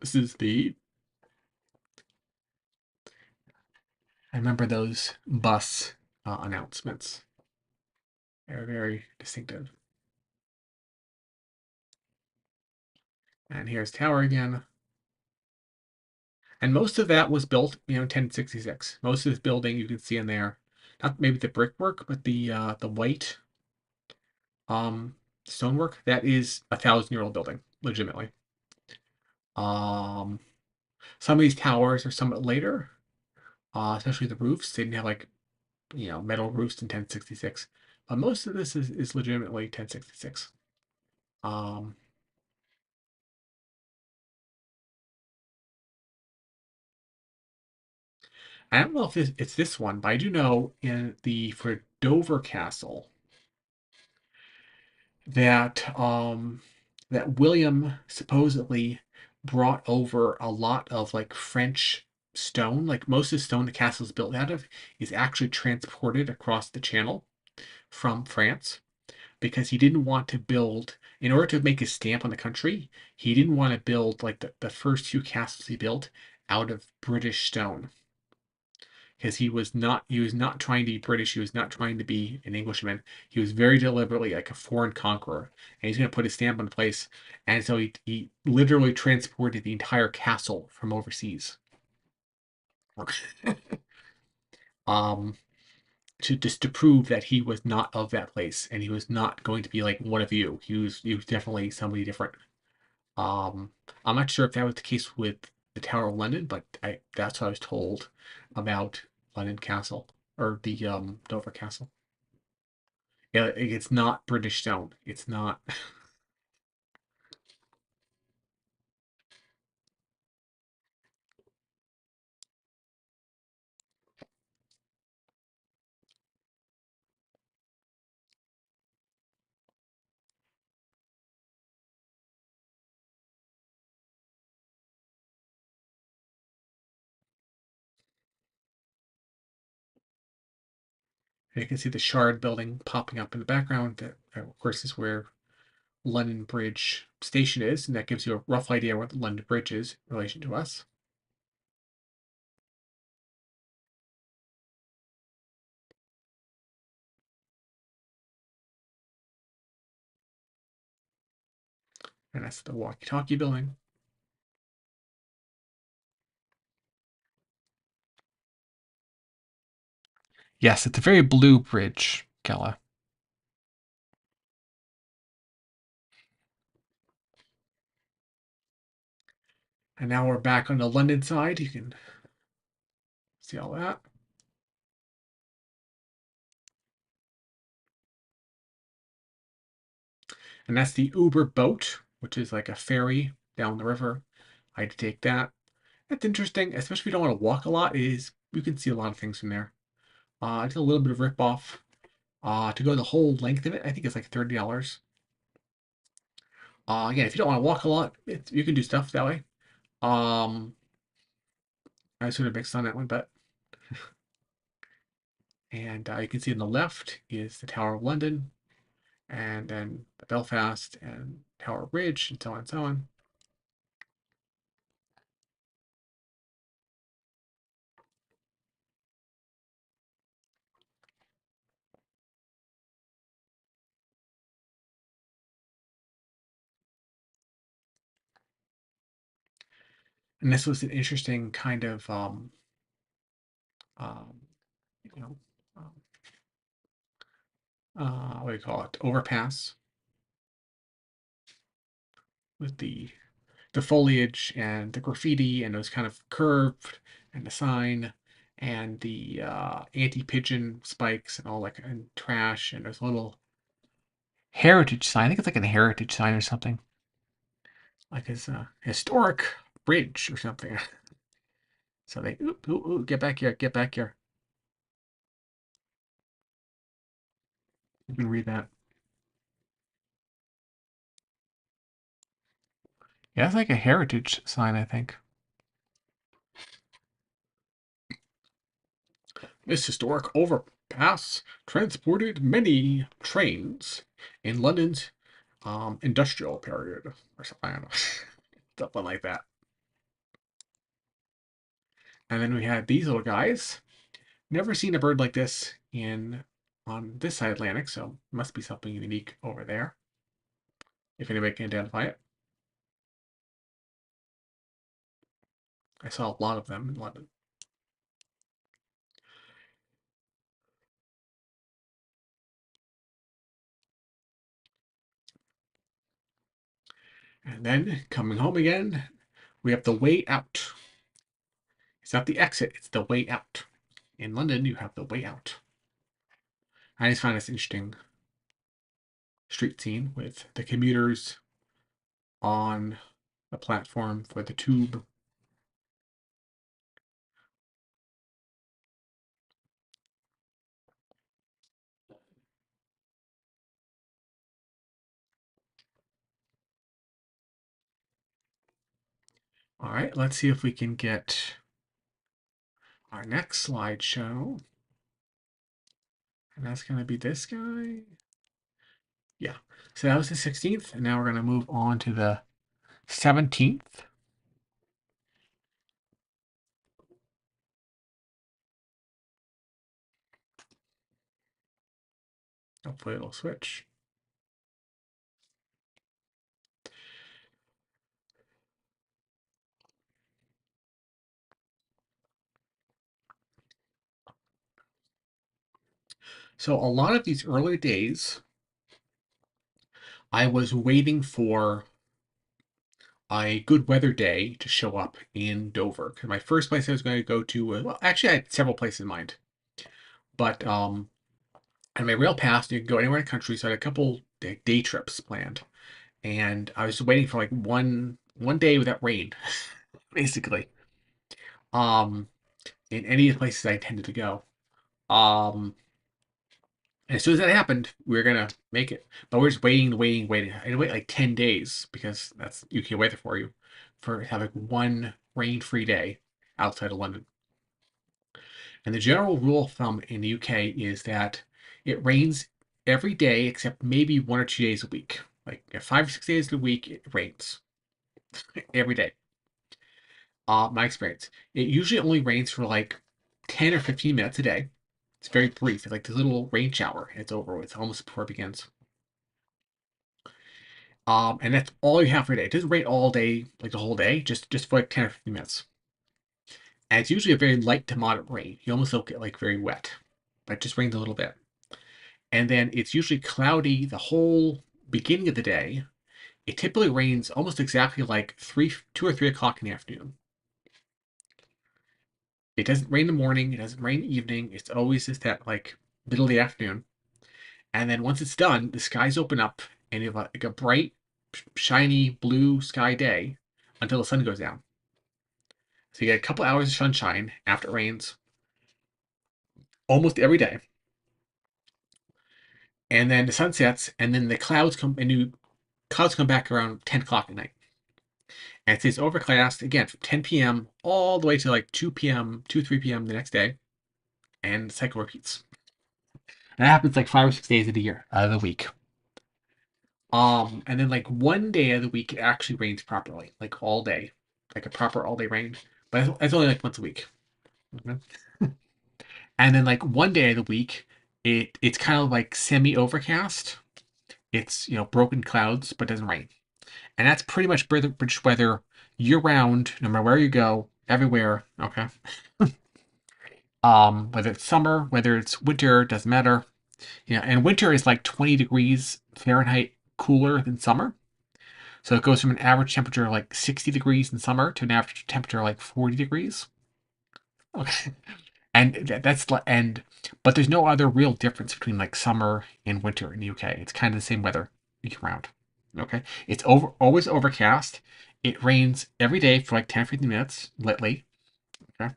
A: This is the. I remember those bus announcements. They're very distinctive. And here's Tower again. And most of that was built, 1066. Most of this building you can see in there, not maybe the brickwork, but the white um, stonework. That is 1,000-year-old building, legitimately. Um, some of these towers are somewhat later, especially the roofs. They didn't have like metal roofs in 1066, but most of this is legitimately 1066. Um, I don't know if it's this one, but I do know for Dover Castle that that William supposedly brought over a lot of like French stone. Like most of the stone the castle is built out of is actually transported across the channel from France because he didn't want to build in order to make his stamp on the country, he didn't want to build like the first few castles he built out of British stone because he was not trying to be British. He was not trying to be an Englishman. He was very deliberately like a foreign conqueror, and he's going to put his stamp on the place. And so he literally transported the entire castle from overseas, um, to just to prove that he was not of that place and he was not going to be like one of you. He was definitely somebody different. Um, I'm not sure if that was the case with the Tower of London, but that's what I was told about London Castle or the Dover Castle. Yeah, it's not British stone. It's not. You can see the Shard building popping up in the background. That, of course, is where London Bridge Station is, and that gives you a rough idea where the London Bridge is in relation to us. And that's the walkie-talkie building. Yes, it's a very blue bridge, Kella. And now we're back on the London side. You can see all that. And that's the Uber boat, which is like a ferry down the river. I had to take that. That's interesting, especially if you don't want to walk a lot. It is you can see a lot of things from there. Just a little bit of rip off. To go the whole length of it, I think it's like $30. Again, if you don't want to walk a lot, you can do stuff that way. Um, I sort of mixed on that one, but and you can see on the left is the Tower of London, and then the Belfast and Tower Bridge, and so on and so on. And this was an interesting kind of um, you know, um, what do you call it? Overpass with the foliage and the graffiti and those kind of curved and the sign and the anti-pigeon spikes and all that and trash and there's a little heritage sign. I think it's like a heritage sign or something. Like it's a historic bridge or something. So they get back here, get back here. You can read that. Yeah, it's like a heritage sign, I think. This historic overpass transported many trains in London's industrial period or something. I don't know. Something like that. And then we had these little guys. Never seen a bird like this in on this side Atlantic, so must be something unique over there. If anybody can identify it. I saw a lot of them in London. And then coming home again, we have the way out. It's not the exit, it's the way out. In London, you have the way out. I just find this interesting street scene with the commuters on the platform for the tube. All right, let's see if we can get our next slideshow. And that's going to be this guy. Yeah. So that was the 16th, and now we're going to move on to the 17th. Hopefully it'll switch. So a lot of these early days, I was waiting for a good weather day to show up in Dover. Because my first place I was going to go to was, well, actually I had several places in mind. But on my rail pass, you can go anywhere in the country, so I had a couple day trips planned. And I was waiting for like one day without rain, basically. Um, in any of the places I intended to go. Um, and as soon as that happened, we were gonna make it. But we're just waiting. I had to wait like 10 days because that's UK weather for you, for having one rain-free day outside of London. And the general rule of thumb in the UK is that it rains every day except maybe 1 or 2 days a week. Like 5 or 6 days a week, it rains every day. My experience. It usually only rains for like 10 or 15 minutes a day. It's very brief. It's like this little rain shower. It's over with almost before it begins. And that's all you have for a day. It doesn't rain all day, like the whole day, just for like 10 or 15 minutes. And it's usually a very light to moderate rain. You almost don't get like very wet, but it just rains a little bit. And then it's usually cloudy the whole beginning of the day. It typically rains almost exactly like 2 or 3 o'clock in the afternoon. It doesn't rain in the morning. It doesn't rain in the evening. It's always just that like middle of the afternoon. And then once it's done, the skies open up and you have like a bright, shiny blue sky day until the sun goes down. So you get a couple hours of sunshine after it rains almost every day. And then the sun sets, and then the clouds come back around 10 o'clock at night. And it stays overcast again from 10 p.m. all the way to like 2 p.m., 2, 3 p.m. the next day. And the cycle repeats. And that happens like 5 or 6 days of the year, out of the week. And then like one day of the week it actually rains properly, like all day, like a proper all day rain. But it's only like once a week. Okay. And then like one day of the week, it's kind of like semi overcast. It's broken clouds, but doesn't rain. And that's pretty much British weather year round, no matter where you go, everywhere. Okay. Whether it's summer, whether it's winter, doesn't matter. And winter is like 20 degrees Fahrenheit cooler than summer. So it goes from an average temperature of like 60 degrees in summer to an average temperature of like 40 degrees. Okay. And but there's no other real difference between like summer and winter in the UK. It's kind of the same weather year round. Okay. It's always overcast. It rains every day for like 10 or 15 minutes lately. Okay.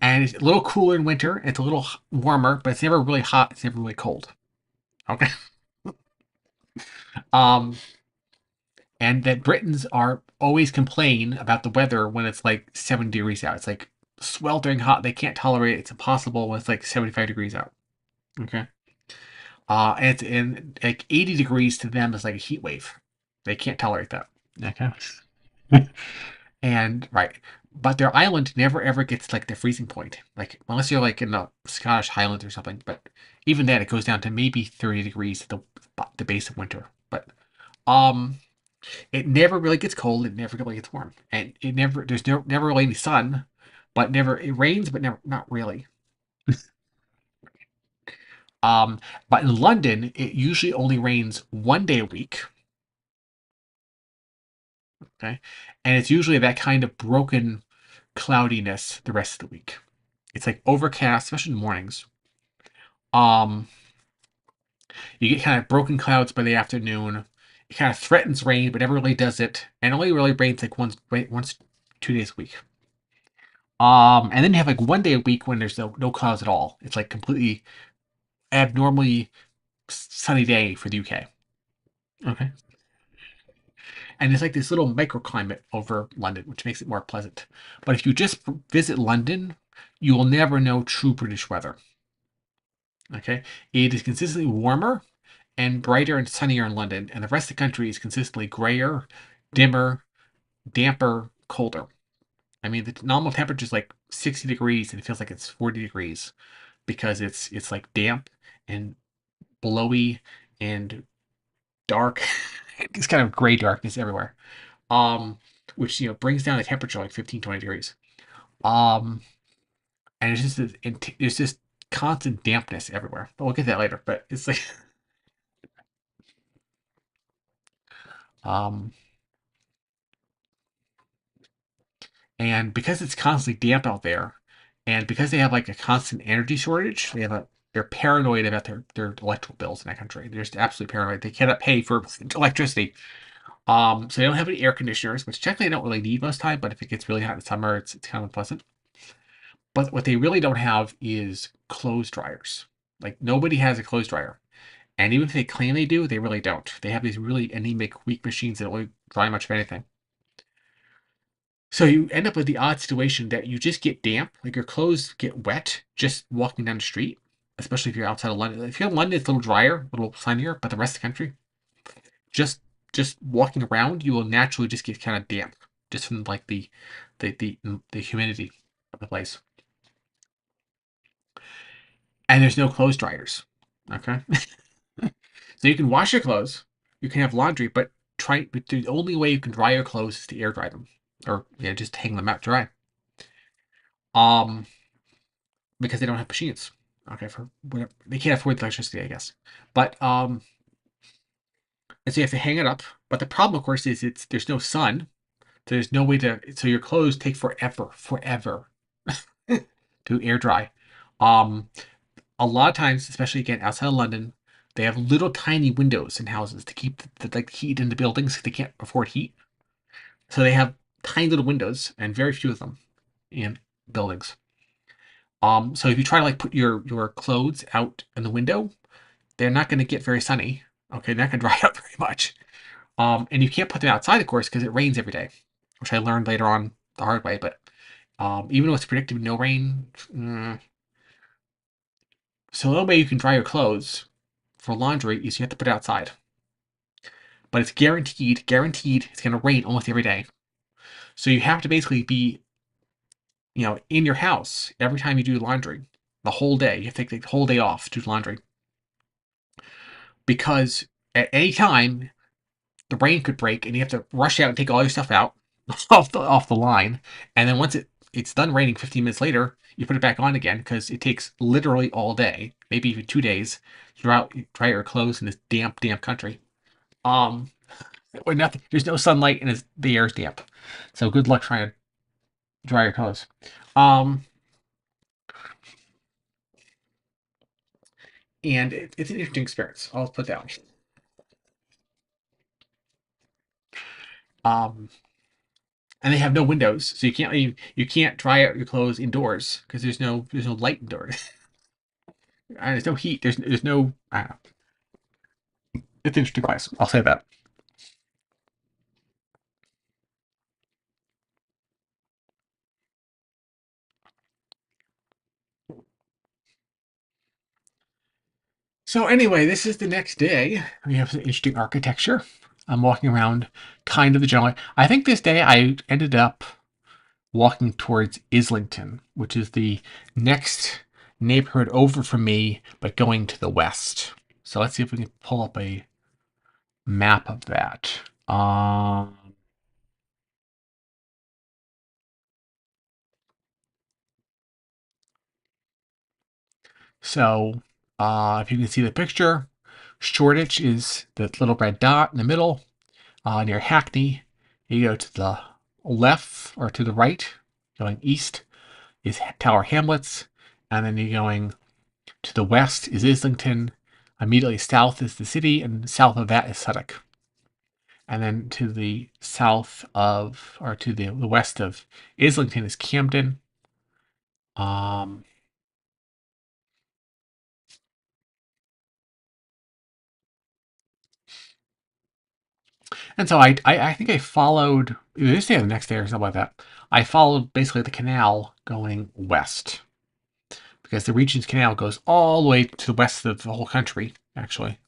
A: And it's a little cooler in winter. It's a little warmer, but it's never really hot. It's never really cold. Okay. Um, and that Britons are always complain about the weather when it's like 7 degrees out. It's like sweltering hot. They can't tolerate it. It's impossible when it's like 75 degrees out. Okay. And it's in like 80 degrees to them is like a heat wave. They can't tolerate that. Okay. And right. But their island never ever gets like the freezing point. Like unless you're like in the Scottish Highlands or something. But even then it goes down to maybe 30 degrees at the base of winter. But um it never really gets cold, it never really gets warm. And it never there's never really any sun, but never it rains, but never not really. Um but in London it usually only rains 1 day a week. Okay. And it's usually that kind of broken cloudiness the rest of the week. It's like overcast, especially in the mornings. Um, you get kind of broken clouds by the afternoon. It kind of threatens rain, but never really does it. And only really rains like once, 2 days a week. And then you have like 1 day a week when there's no clouds at all. It's like completely abnormally sunny day for the UK. Okay. And it's like this little microclimate over London, which makes it more pleasant. But if you just visit London, you will never know true British weather. Okay. It is consistently warmer and brighter and sunnier in London, and the rest of the country is consistently grayer, dimmer, damper, colder. I mean, the normal temperature is like 60 degrees, and it feels like it's 40 degrees because it's like damp and blowy and dark. It's kind of gray darkness everywhere. Um, which brings down the temperature like 15, 20 degrees. Um, and it's just constant dampness everywhere. But we'll get to that later. But it's like um And because it's constantly damp out there, and because they have like a constant energy shortage, they're paranoid about their electrical bills in that country. They're just absolutely paranoid. They cannot pay for electricity. So they don't have any air conditioners, which technically they don't really need most time, but if it gets really hot in summer, it's kind of unpleasant. But what they really don't have is clothes dryers. Like nobody has a clothes dryer. And even if they claim they do, they really don't. They have these really anemic, weak machines that only dry much of anything. So you end up with the odd situation that you just get damp, like your clothes get wet just walking down the street, especially if you're outside of London. If you're in London, it's a little drier, a little sunnier, but the rest of the country, just just walking around, you will naturally just get kind of damp, just from like the humidity of the place. And there's no clothes dryers. Okay, so you can wash your clothes, you can have laundry, but the only way you can dry your clothes is to air dry them, or yeah, just hang them out dry. Um, because they don't have machines. Okay, for whatever they can't afford the electricity, I guess. But and so you have to hang it up. But the problem, of course, is there's no sun. So there's no way to. So your clothes take forever to air dry. Um, a lot of times, especially again outside of London, they have little tiny windows in houses to keep like heat in the buildings because they can't afford heat. So they have tiny little windows, and very few of them in buildings. So if you try to like put your clothes out in the window, they're not going to get very sunny. Okay, they're not going to dry out very much. And you can't put them outside, of course, because it rains every day, which I learned later on the hard way. But even though it's predicted no rain, so the only way you can dry your clothes for laundry is you have to put it outside. But it's guaranteed it's going to rain almost every day. So you have to basically be, in your house every time you do laundry, the whole day. You have to take the whole day off to do laundry because at any time the rain could break and you have to rush out and take all your stuff out off the line. And then once it's done raining 15 minutes later, you put it back on again because it takes literally all day, maybe even 2 days, to dry your clothes in this damp country. Um, where nothing, there's no sunlight and the air's damp. So good luck trying to dry your clothes. Um, and it's an interesting experience. I'll put that way. Um, and they have no windows, so you can't dry out your clothes indoors because there's no light indoors. There's no heat. There's no. I don't know. It's an interesting place. I'll say that. So anyway, this is the next day. We have some interesting architecture. I'm walking around kind of the general. I think this day I ended up walking towards Islington, which is the next neighborhood over from me, but going to the west. So let's see if we can pull up a map of that. So if you can see the picture, Shoreditch is the little red dot in the middle. Near Hackney, you go to the left or to the right, going east is Tower Hamlets, and then you're going to the west is Islington. Immediately south is the city, and south of that is Suffolk. And then to the south of, or to the west of Islington is Camden. Um, and so I think I followed this day or the next day or something like that. I followed basically the canal going west because the Regent's Canal goes all the way to the west of the whole country, actually.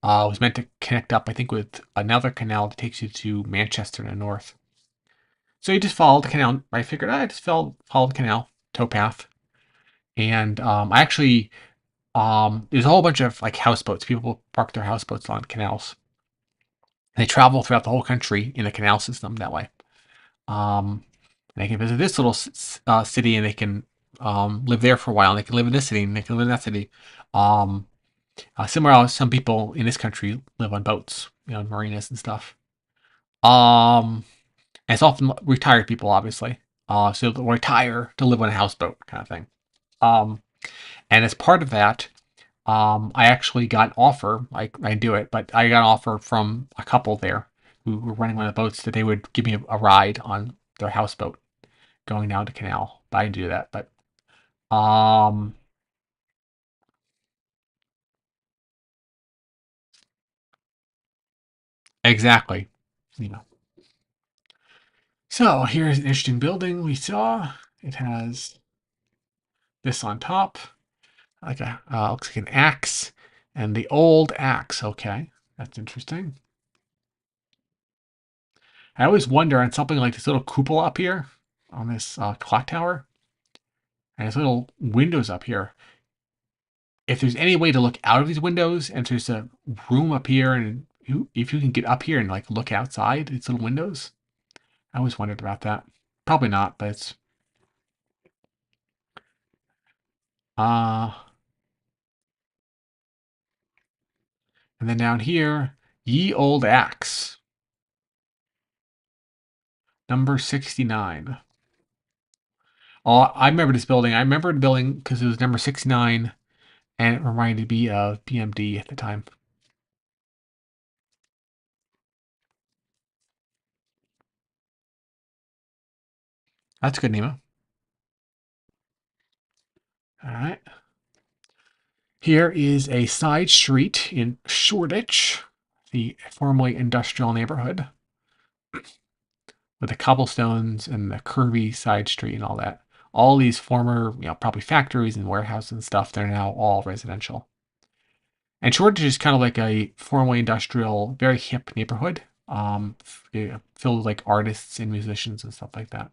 A: It was meant to connect up, I think, with another canal that takes you to Manchester in the north. So you just follow the canal. I figured I just follow the canal towpath, and I actually there's a whole bunch of like houseboats. People park their houseboats on canals. They travel throughout the whole country in the canal system that way. And they can visit this little city, and they can live there for a while. And they can live in this city, and they can live in that city. Um, Similar how some people in this country live on boats, marinas and stuff. Um, and it's often retired people, obviously. So they'll retire to live on a houseboat kind of thing. Um, and as part of that, I actually got an offer. I do it, but I got an offer from a couple there who were running one of the boats that they would give me a ride on their houseboat going down the canal. But I didn't do that. But um, exactly. You know. So here's an interesting building we saw. It has this on top, like a looks like an axe, and the old axe. Okay, that's interesting. I always wonder on something like this little cupola up here on this clock tower, and there's little windows up here. If there's any way to look out of these windows, and there's a room up here, and if you can get up here and like look outside these little windows, I always wondered about that. Probably not, but it's uh, and then down here, ye old axe, number 69. Oh, I remember this building. I remember the building because it was number 69, and it reminded me of BMD at the time. That's good, Nemo. All right. Here is a side street in Shoreditch, the formerly industrial neighborhood, with the cobblestones and the curvy side street and all that. All these former, probably factories and warehouses and stuff, they're now all residential. And Shoreditch is kind of like a formerly industrial, very hip neighborhood, filled with like artists and musicians and stuff like that,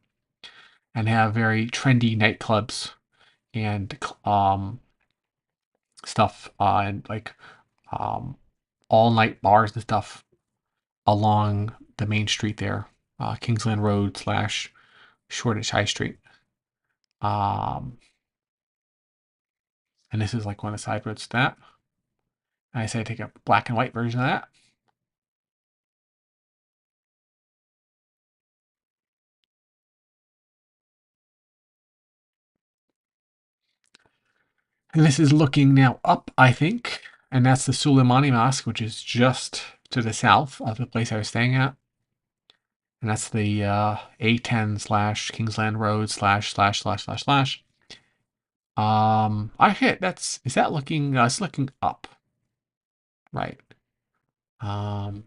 A: and have very trendy nightclubs and stuff, and like um, all night bars and stuff along the main street there, Kingsland Road slash Shoreditch High Street. Um, and this is like one of the side roads to that. I say take a black and white version of that. And this is looking now up, I think. And that's the Suleimani Mosque, which is just to the south of the place I was staying at. And that's the A10 slash Kingsland Road slash slash slash slash slash. I hit is that looking it's looking up, right? Um,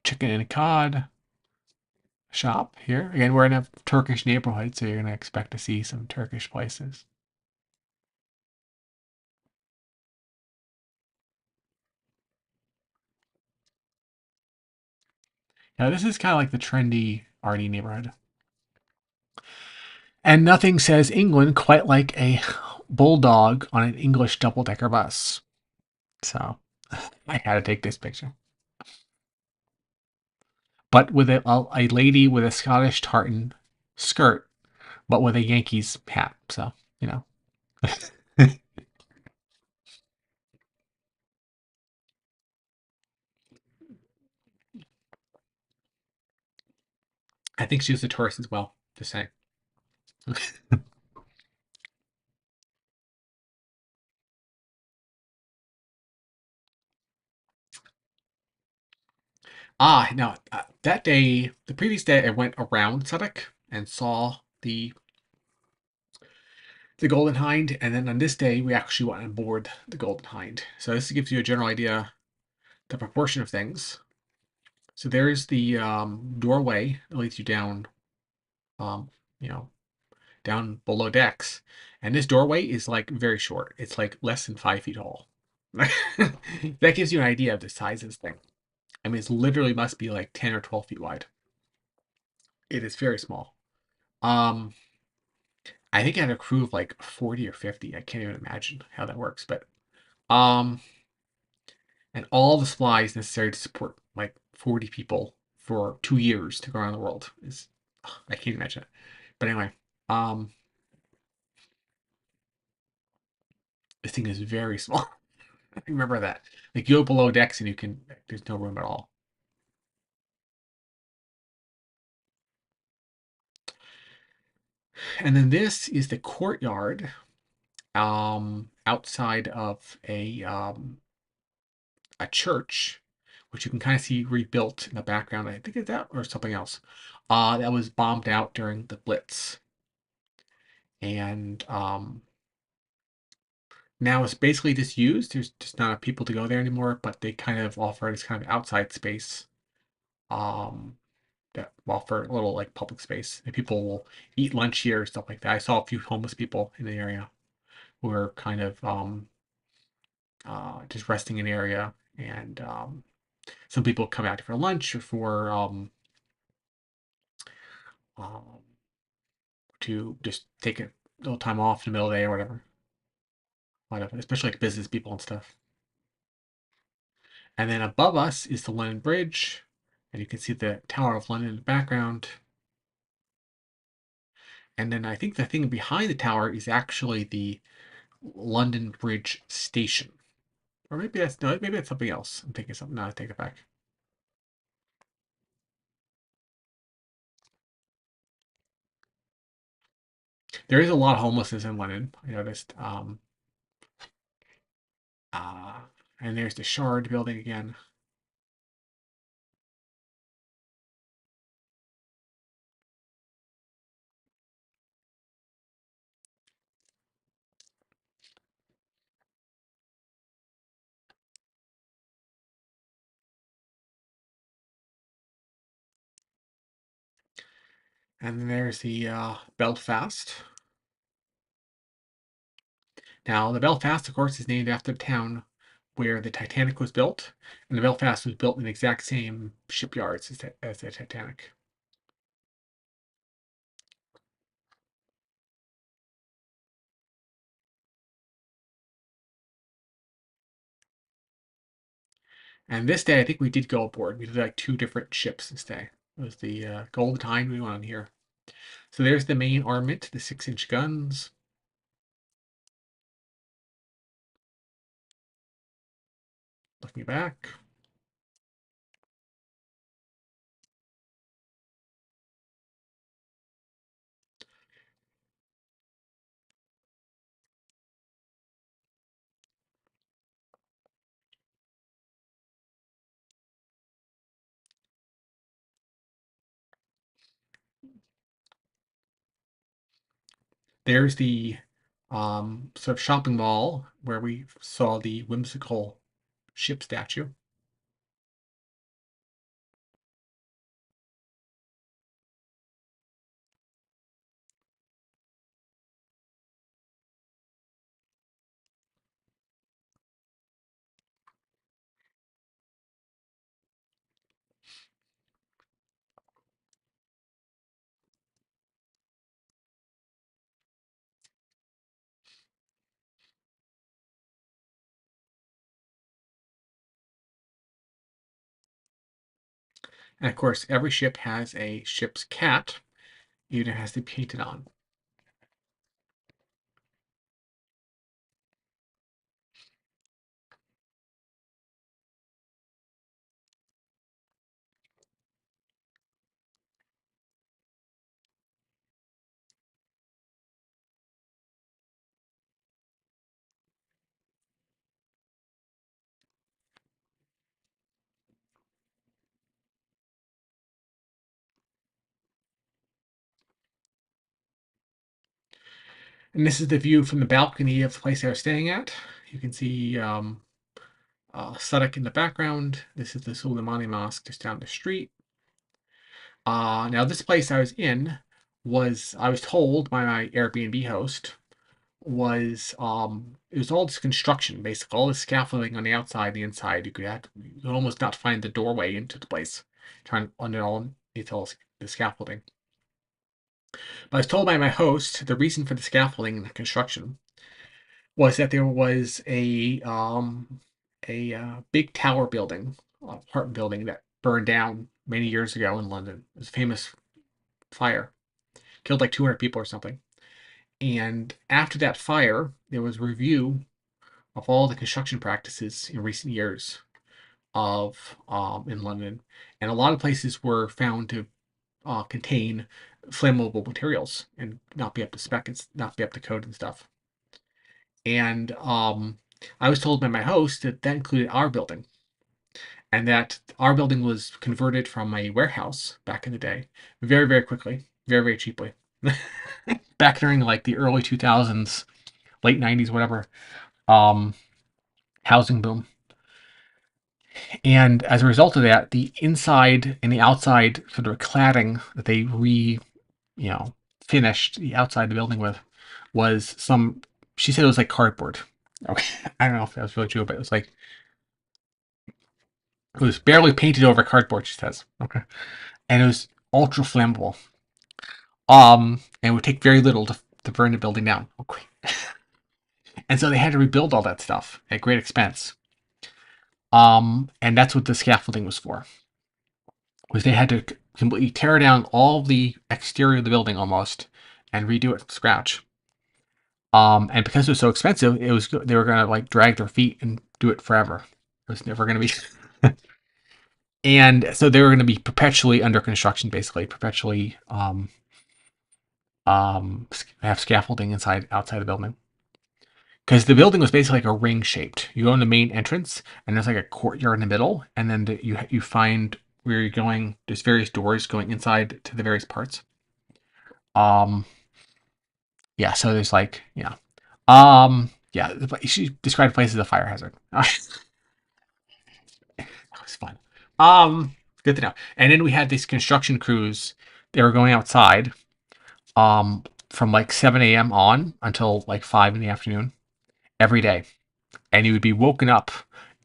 A: Chicken and cod, shop here. Again, we're in a Turkish neighborhood, so you're going to expect to see some Turkish places. Now, this is kind of like the trendy arty neighborhood. And nothing says England quite like a bulldog on an English double decker bus. So I had to take this picture. But with a lady with a Scottish tartan skirt, but with a Yankees hat. So, you know. I think she was a tourist as well, just saying. No, that day, the previous day, I went around Suffolk and saw the Golden Hind, and then on this day, we actually went on board the Golden Hind. So this gives you a general idea the proportion of things. So there's the doorway that leads you down, um, you know, down below decks, and this doorway is like very short. It's like less than 5 feet tall. That gives you an idea of the size of this thing. I mean, it's literally must be like 10 or 12 feet wide. It is very small. Um, I think I had a crew of like 40 or 50. I can't even imagine how that works, but um, and all the supplies necessary to support like 40 people for 2 years to go around the world is I can't imagine it. But anyway, um, this thing is very small. Remember that. Like you go below decks and you can there's no room at all. And then this is the courtyard outside of a church, which you can kind of see rebuilt in the background. I think it's that or something else. That was bombed out during the Blitz. And now it's basically disused. There's just not enough people to go there anymore, but they kind of offer this kind of outside space. Um, that offer a little like public space. And people will eat lunch here, stuff like that. I saw a few homeless people in the area who were kind of just resting in the area, and some people come out for lunch or for um, to just take a little time off in the middle of the day or whatever. Whatever, especially like business people and stuff. And then above us is the London Bridge, and you can see the Tower of London in the background. And then I think the thing behind the tower is actually the London Bridge station. Or maybe that's no, maybe that's something else. I'm thinking something. No, I take it back. There is a lot of homelessness in London. I noticed. Uh, and there's the Shard building again. And then there's the Belfast. Now, the Belfast, of course, is named after the town where the Titanic was built, and the Belfast was built in the exact same shipyards as the Titanic. And this day, I think we did go aboard. We did like two different ships this day. It was the Golden Hind we went on here. So there's the main armament, the 6-inch guns. Looking back. There's the sort of shopping mall where we saw the whimsical ship statue. And of course, every ship has a ship's cat, even if it has to be painted on. And this is the view from the balcony of the place I was staying at. You can see Sudak in the background. This is the Suleimani Mosque just down the street. Now, this place I was in I was told by my Airbnb host, it was all this construction, basically, all this scaffolding on the outside, the inside. You could almost not find the doorway into the place, trying under all the scaffolding. But I was told by my host the reason for the scaffolding and the construction was that there was a big tower building, apartment building that burned down many years ago in London. It was a famous fire, killed like 200 people or something. And after that fire, there was a review of all the construction practices in recent years of in London, and a lot of places were found to contain flammable materials and not be up to spec and not be up to code and stuff. And I was told by my host that that included our building, and that our building was converted from a warehouse back in the day very, very quickly, very, very cheaply. Back during like the early 2000s, late 90s, whatever, um, housing boom. And as a result of that, the inside and the outside sort of cladding that they you know, finished the outside of the building with was she said it was like cardboard. Okay. I don't know if that was really true, but it was like, it was barely painted over cardboard, she says. Okay. And it was ultra flammable. And it would take very little to burn the building down. Okay. And so they had to rebuild all that stuff at great expense. And that's what the scaffolding was for. Was they had to completely tear down all the exterior of the building almost and redo it from scratch. And because it was so expensive, they were gonna like drag their feet and do it forever. It was never gonna be. And so they were gonna be perpetually under construction, basically, perpetually have scaffolding outside the building. Because the building was basically like a ring shaped. You go in the main entrance, and there's like a courtyard in the middle, and then you find where you're going. There's various doors going inside to the various parts. Um, yeah. So there's like yeah. She described the place as a fire hazard. That was fun. Good to know. And then we had these construction crews. They were going outside, from like 7 a.m. on until like 5 in the afternoon every day, and you would be woken up.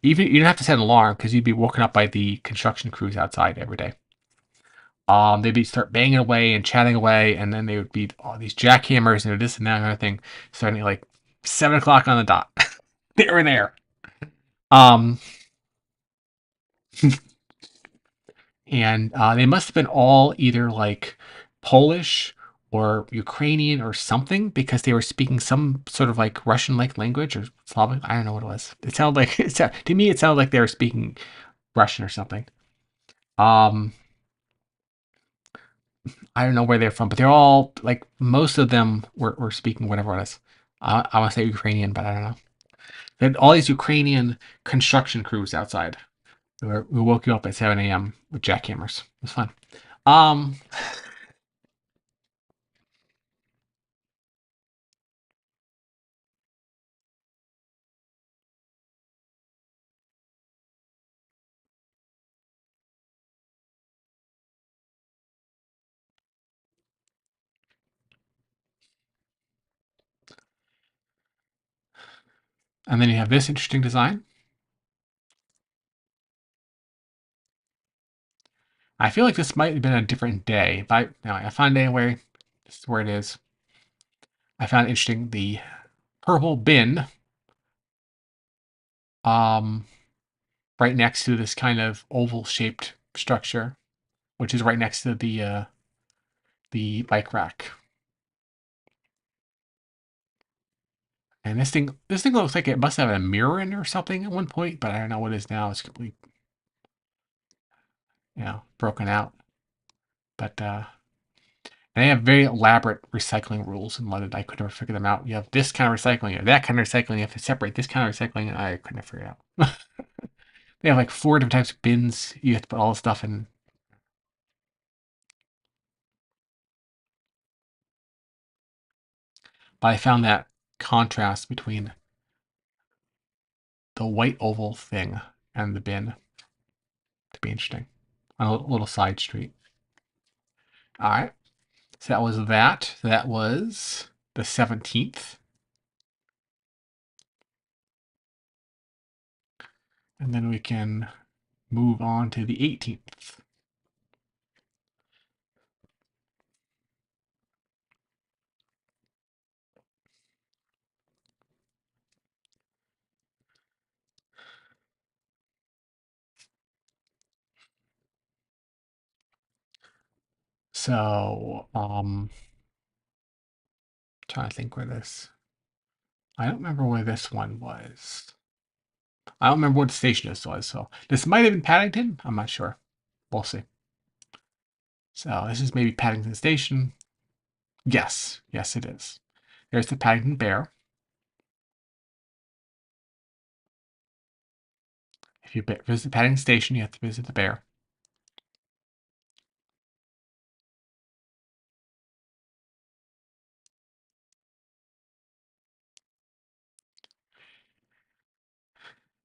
A: Even you didn't have to set an alarm because you'd be woken up by the construction crews outside every day. They'd be start banging away and chatting away, and then they would be all these jackhammers and this and that and everything, starting at like 7 o'clock on the dot. They were there. Um, and they must have been all either like Polish or Ukrainian or something because they were speaking some sort of like Russian-like language or Slavic. I don't know what it was. It sounded like to me it sounded like they were speaking Russian or something. Um, I don't know where they're from, but they're all like most of them were speaking whatever it is. I want to say Ukrainian, but I don't know. They had all these Ukrainian construction crews outside who woke you up at 7 a.m. with jackhammers. It was fun. Um, and then you have this interesting design. I feel like this might have been a different day, but I found it anyway. This is where it is. I found it interesting the purple bin, um, right next to this kind of oval shaped structure. which is right next to the bike rack. And this thing looks like it must have a mirror in it or something at one point, but I don't know what it is now. It's completely, broken out. But they have very elaborate recycling rules in London. I could never figure them out. You have this kind of recycling, you have that kind of recycling. You have to separate this kind of recycling, and I could never figure it out. They have like 4 different types of bins. You have to put all the stuff in. But I found that contrast between the white oval thing and the bin to be interesting on a little side street. All right. So that was that. That was the 17th. And then we can move on to the 18th. So, trying to think where this. I don't remember where this one was. I don't remember what station this was. So this might have been Paddington. I'm not sure. We'll see. So this is maybe Paddington Station. Yes, yes, it is. There's the Paddington Bear. If you visit Paddington Station, you have to visit the bear.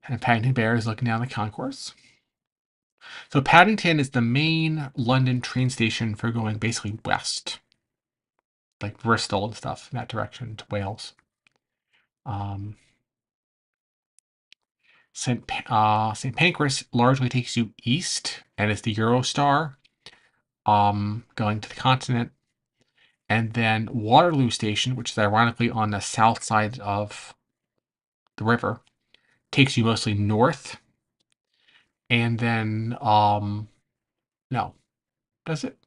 A: And Paddington Bear is looking down the concourse. So Paddington is the main London train station for going basically west, like Bristol and stuff in that direction to Wales. St. Pancras largely takes you east, and it's the Eurostar, going to the continent. And then Waterloo Station, which is ironically on the south side of the river, takes you mostly north. And then, no, does it?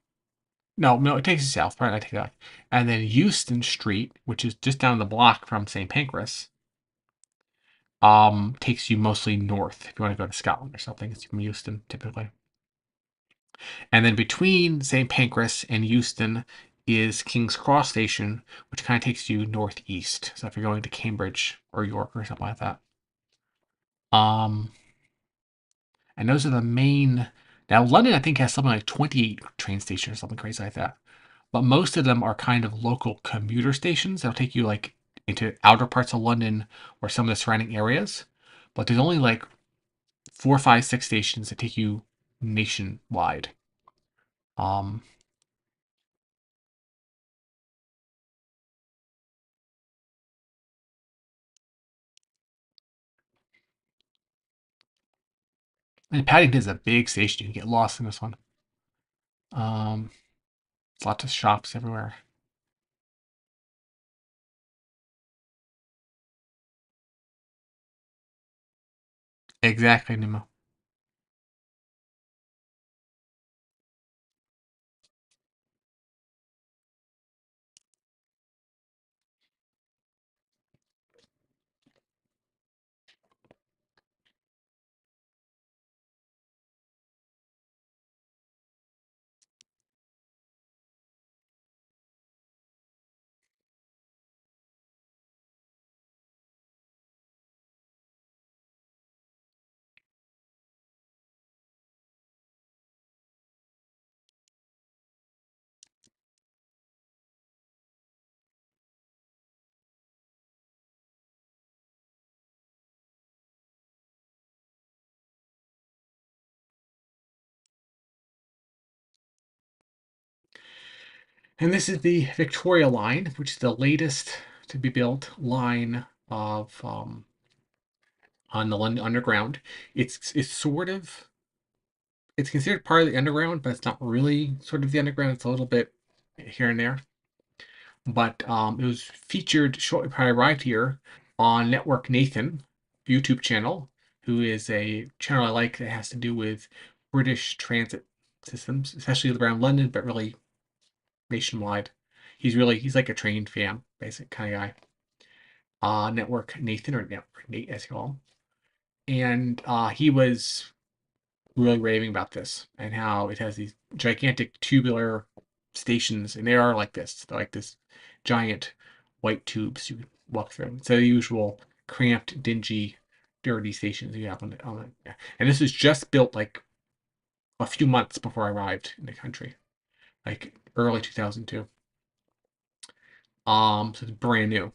A: No, it takes you south. Right, I take that. And then Euston Street, which is just down the block from St. Pancras, takes you mostly north if you want to go to Scotland or something. It's from Euston typically. And then between St. Pancras and Euston is King's Cross Station, which kind of takes you northeast. So if you're going to Cambridge or York or something like that. And those are the main. Now, London, I think, has something like 28 train stations or something crazy like that. But most of them are kind of local commuter stations that'll take you like into outer parts of London or some of the surrounding areas. But there's only like 4, 5, 6 stations that take you nationwide. Um, and Paddington is a big station. You can get lost in this one. Um, Lots of shops everywhere. Exactly, Nemo. And this is the Victoria Line, which is the latest to be built line of on the London Underground. It's sort of it's considered part of the Underground, but it's not really sort of the Underground. It's a little bit here and there. But it was featured shortly prior to arrived here on Network Nathan YouTube channel, who is a channel I like that has to do with British transit systems, especially around London, but really nationwide. He's like a trained fan, basic kind of guy. Network Nathan or Network Nate as you call him, and he was really raving about this and how it has these gigantic tubular stations, and they are like this. They're like this giant white tubes you walk through. It's the usual cramped, dingy, dirty stations you have on. And this was just built like a few months before I arrived in the country, like early 2002. So it's brand new.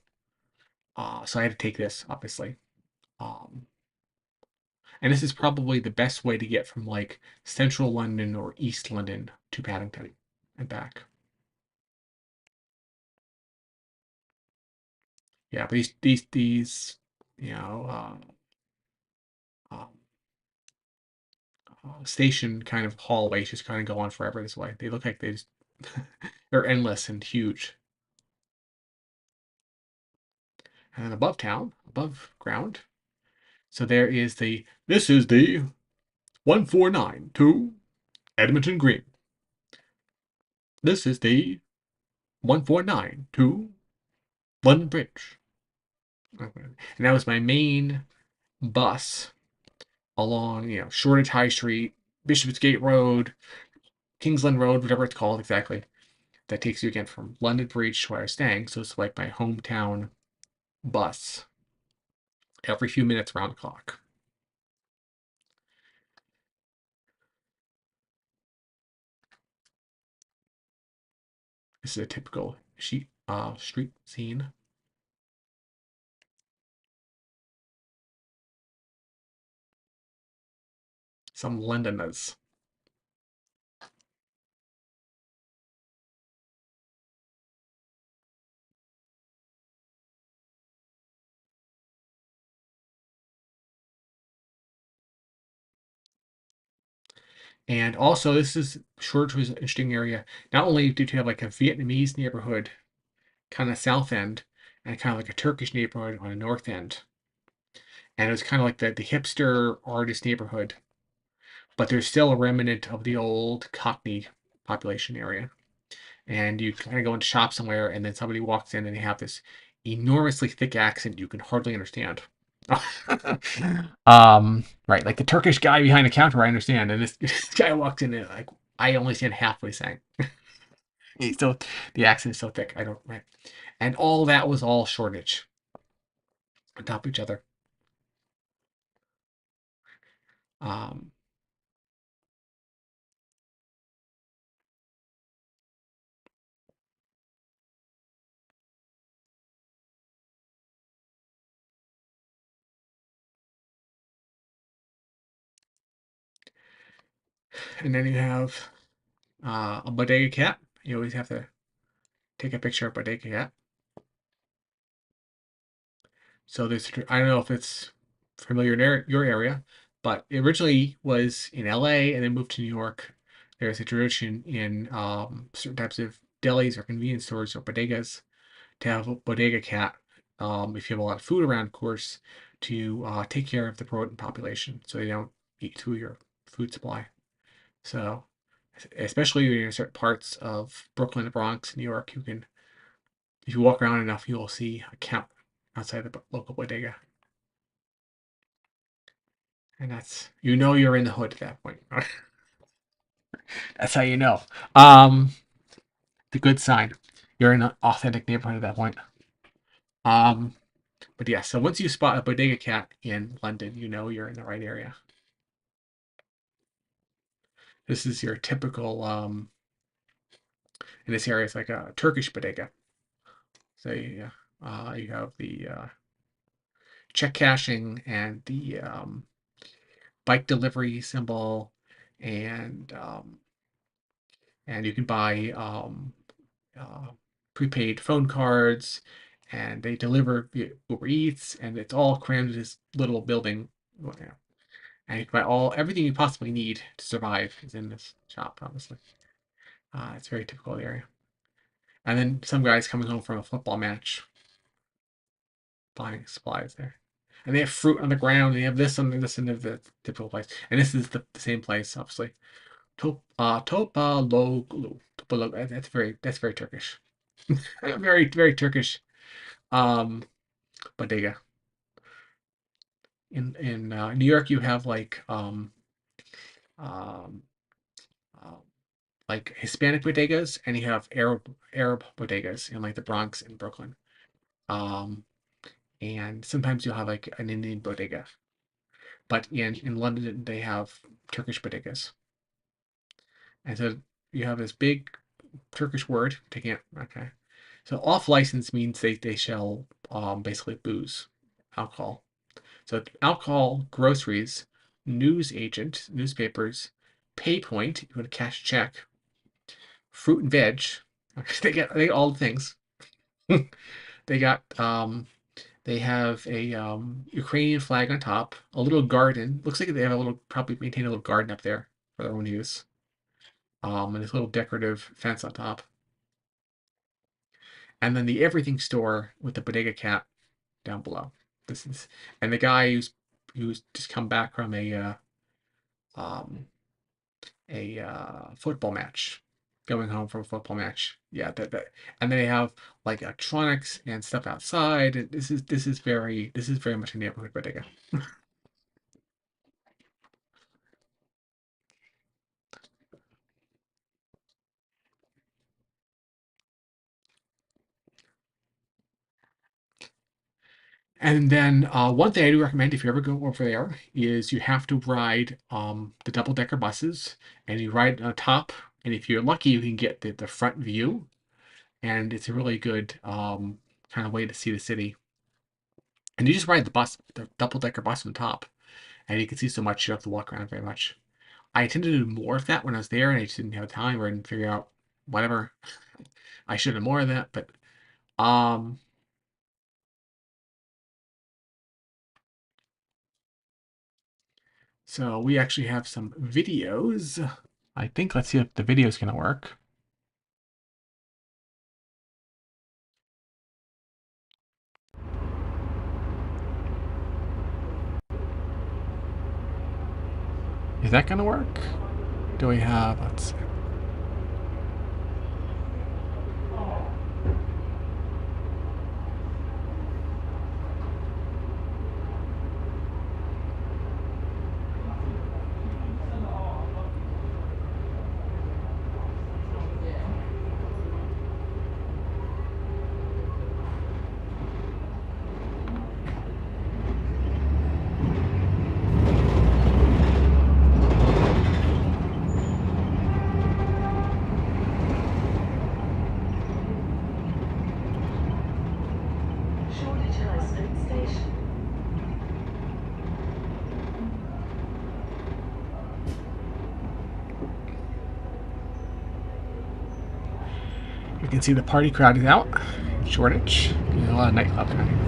A: So I had to take this, obviously. Um, and this is probably the best way to get from like central London or East London to Paddington and back. Yeah, but these you know um, station kind of hallways just kind of go on forever this way. They look like they just they're endless and huge. And above town, above ground, so there is the this is the 149 to Edmonton Green. This is the 149 to London Bridge. And that was my main bus along, Shoreditch High Street, Bishopsgate Road, Kingsland Road, whatever it's called exactly. That takes you again from London Bridge to where I was staying. So it's like my hometown bus every few minutes around the clock. This is a typical street scene. Some Londoners. And also, this is Shoreditch was an interesting area. Not only did you have like a Vietnamese neighborhood, kind of south end, and kind of like a Turkish neighborhood on the north end, and it was kind of like the hipster artist neighborhood, but there's still a remnant of the old Cockney population area. And you kind of go into shop somewhere, and then somebody walks in and they have this enormously thick accent you can hardly understand. Right, like the Turkish guy behind the counter, I understand, and this guy walks in and like I only understand half what he's saying. He's so the accent is so thick, I don't right. And all that was all Shoreditch on top of each other. Um, and then you have a bodega cat. You always have to take a picture of bodega cat. So there's I don't know if it's familiar in your area, but it originally was in LA and then moved to New York. There's a tradition in certain types of delis or convenience stores or bodegas to have a bodega cat. If you have a lot of food around, of course, to take care of the rodent population so they don't eat through your food supply. So, especially in certain parts of Brooklyn, the Bronx, New York, you can, if you walk around enough, you'll see a cat outside the local bodega. And that's you're in the hood at that point. That's how you know. Um, the good sign. You're in an authentic neighborhood at that point. Um, but yeah, so once you spot a bodega cat in London, you know you're in the right area. This is your typical in this area it's like a Turkish bodega. So you have the check cashing and the bike delivery symbol, and you can buy uh, prepaid phone cards, and they deliver via Uber Eats, and it's all crammed in this little building. And you can buy everything you possibly need to survive is in this shop, obviously. It's very typical of the area. And then some guys coming home from a football match buying supplies there. And they have fruit on the ground, and they have this and this and the typical place. And this is the same place, obviously. Topaloglu. Topaloglu. That's very Turkish. Very Turkish um bodega. In New York, you have um, um like Hispanic bodegas, and you have Arab bodegas in like the Bronx and Brooklyn. Um, and sometimes you'll have like an Indian bodega. But in London, they have Turkish bodegas, and so you have this big Turkish word. Taking it, okay. So off license means they sell basically booze, alcohol. So alcohol, groceries, news agent, newspapers, pay point, you want to cash a check, fruit and veg. They get all the things. They got they have a Ukrainian flag on top, a little garden. Looks like they have a little probably maintain a little garden up there for their own use. And this little decorative fence on top. And then the everything store with the bodega cat down below. This is and the guy who's just come back from um a football match, going home from a football match. Yeah, and they have like electronics and stuff outside. This is very much a neighborhood bodega. And then one thing I do recommend if you ever go over there is you have to ride the double decker buses, and you ride on top. And if you're lucky, you can get the front view, and it's a really good kind of way to see the city. And you just ride the double decker bus on top, and you can see so much. You don't have to walk around very much. I intended to do more of that when I was there, and I just didn't have time or didn't figure out whatever. I should have more of that, but um, so we actually have some videos. I think let's see if the video is gonna work. Is that gonna work? Do we have? Let's see. We can see the party crowd is out in Shoreditch. There's a lot of nightclubs around here.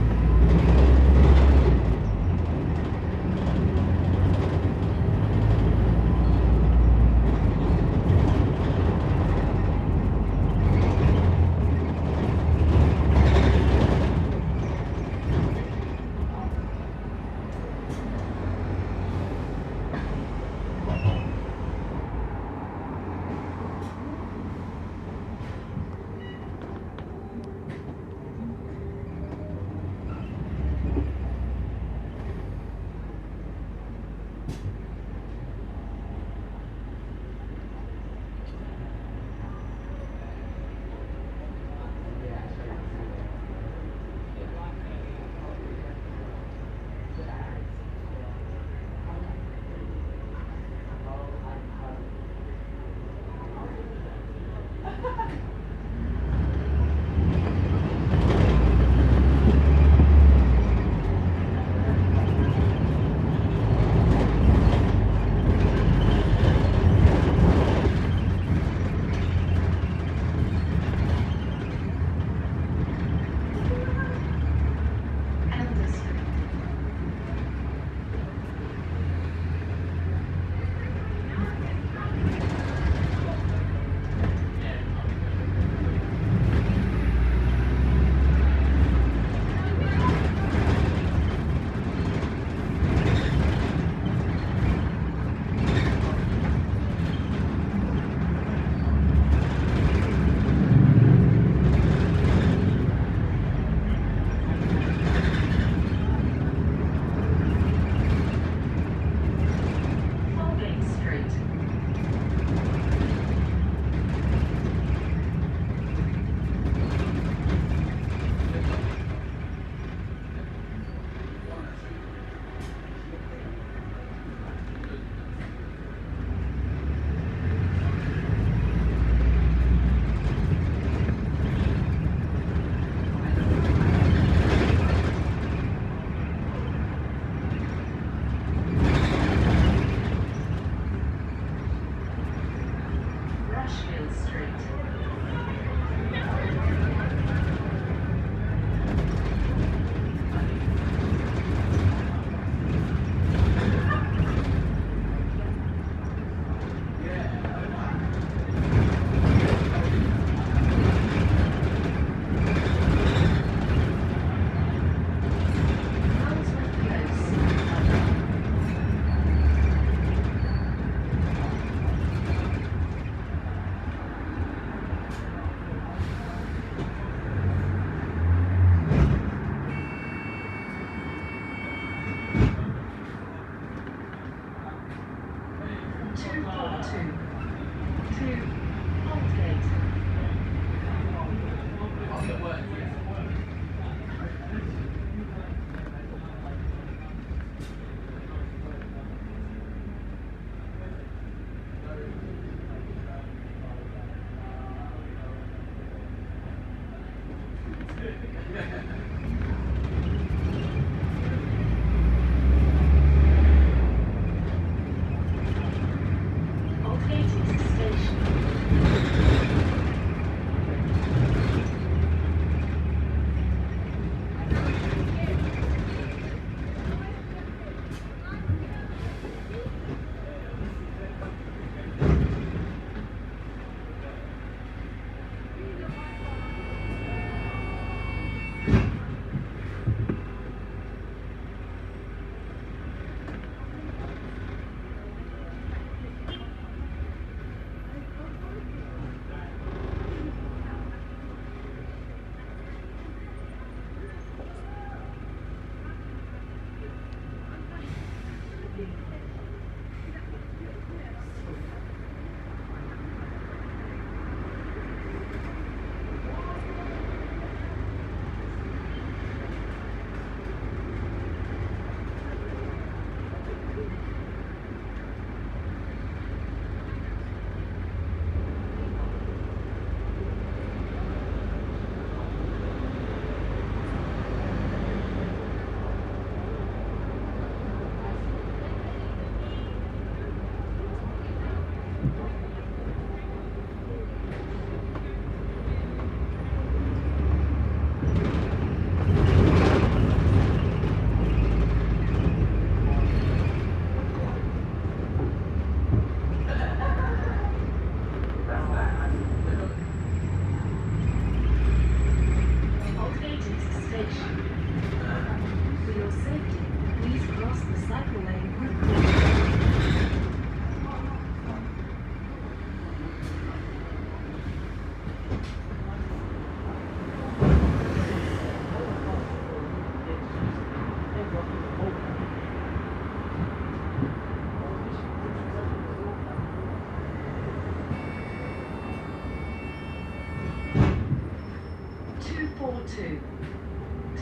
B: 2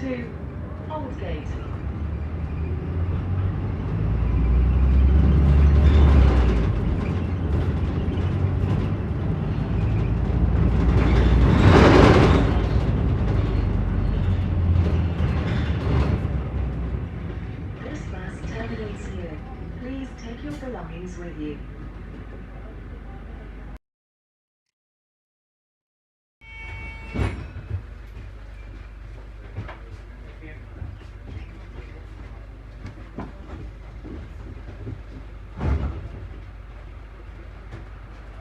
B: to Aldgate. This bus terminates here. Please take your belongings with you.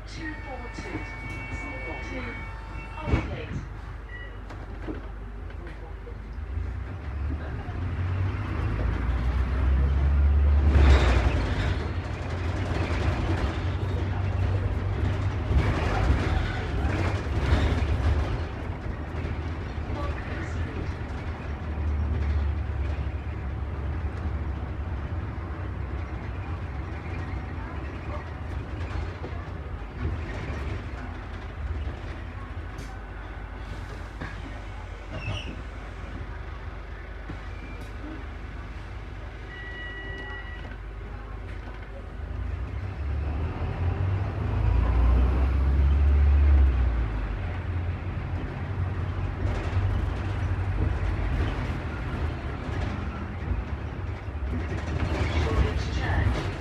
B: Two four two to Aldgate. Walker Street. Shoreditch Church.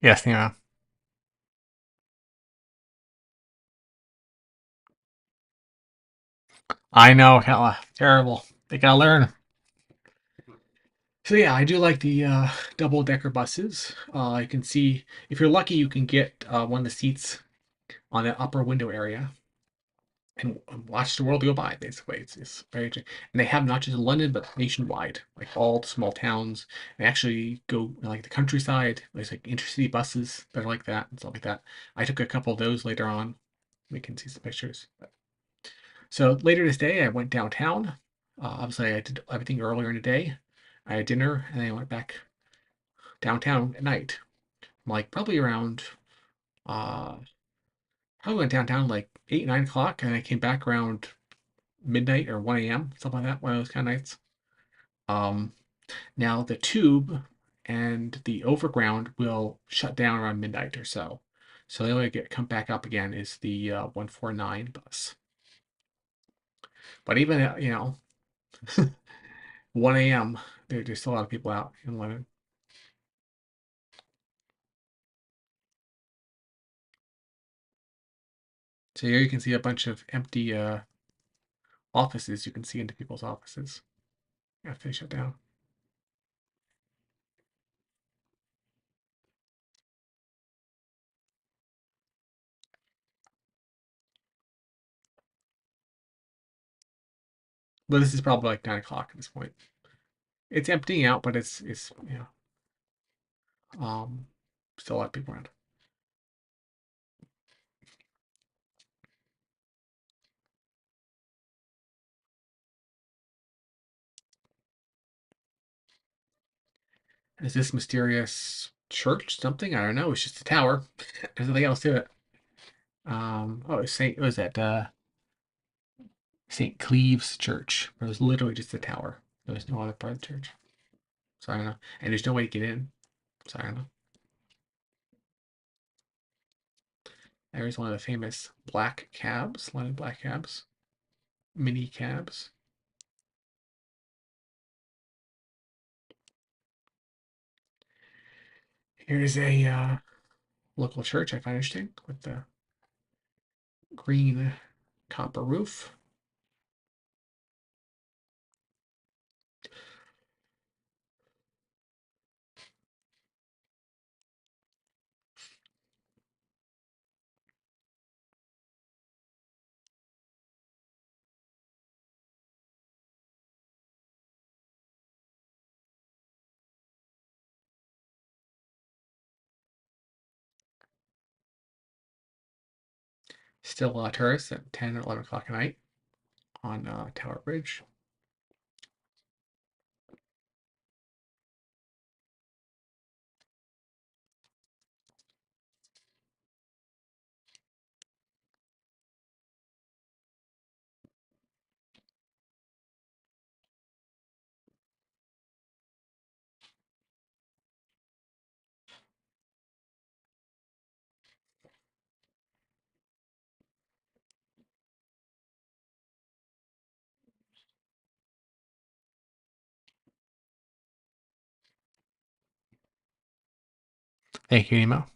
A: Yes, yeah. I know, hella terrible. They gotta learn. So yeah, I do like the double decker buses. You can see if you're lucky, you can get one of the seats on the upper window area and watch the world go by. Basically, it's very and they have not just in London but nationwide, like all the small towns. They actually go like the countryside. There's like intercity buses that are like that and stuff like that. I took a couple of those later on. We can see some pictures. So later this day, I went downtown. Obviously, I did everything earlier in the day. I had dinner and then I went back downtown at night. Like probably around uh probably went downtown like 8, 9 o'clock and I came back around midnight or 1 a.m. something like that. One of those kind of nights. Um, Now the tube and the overground will shut down around midnight or so. So the only way to get come back up again is the 149 bus. But even 1 a.m. There's still a lot of people out in London. So here you can see a bunch of empty offices. You can see into people's offices after they shut down. But this is probably like 9 o'clock at this point. It's emptying out, but it's still a lot of people around. Is this mysterious church something? I don't know. It's just a tower. There's nothing else to it. Oh, it's Saint. What was that? Saint Cleeve's Church. It was literally just a tower. There was no other part of the church. So I don't know. And there's no way to get in. So I don't know. There's one of the famous black cabs, London black cabs, mini cabs. Here's a local church I find interesting with the green copper roof. Still tourists at 10 or 11 o'clock at night on Tower Bridge. Thank you, Nemo.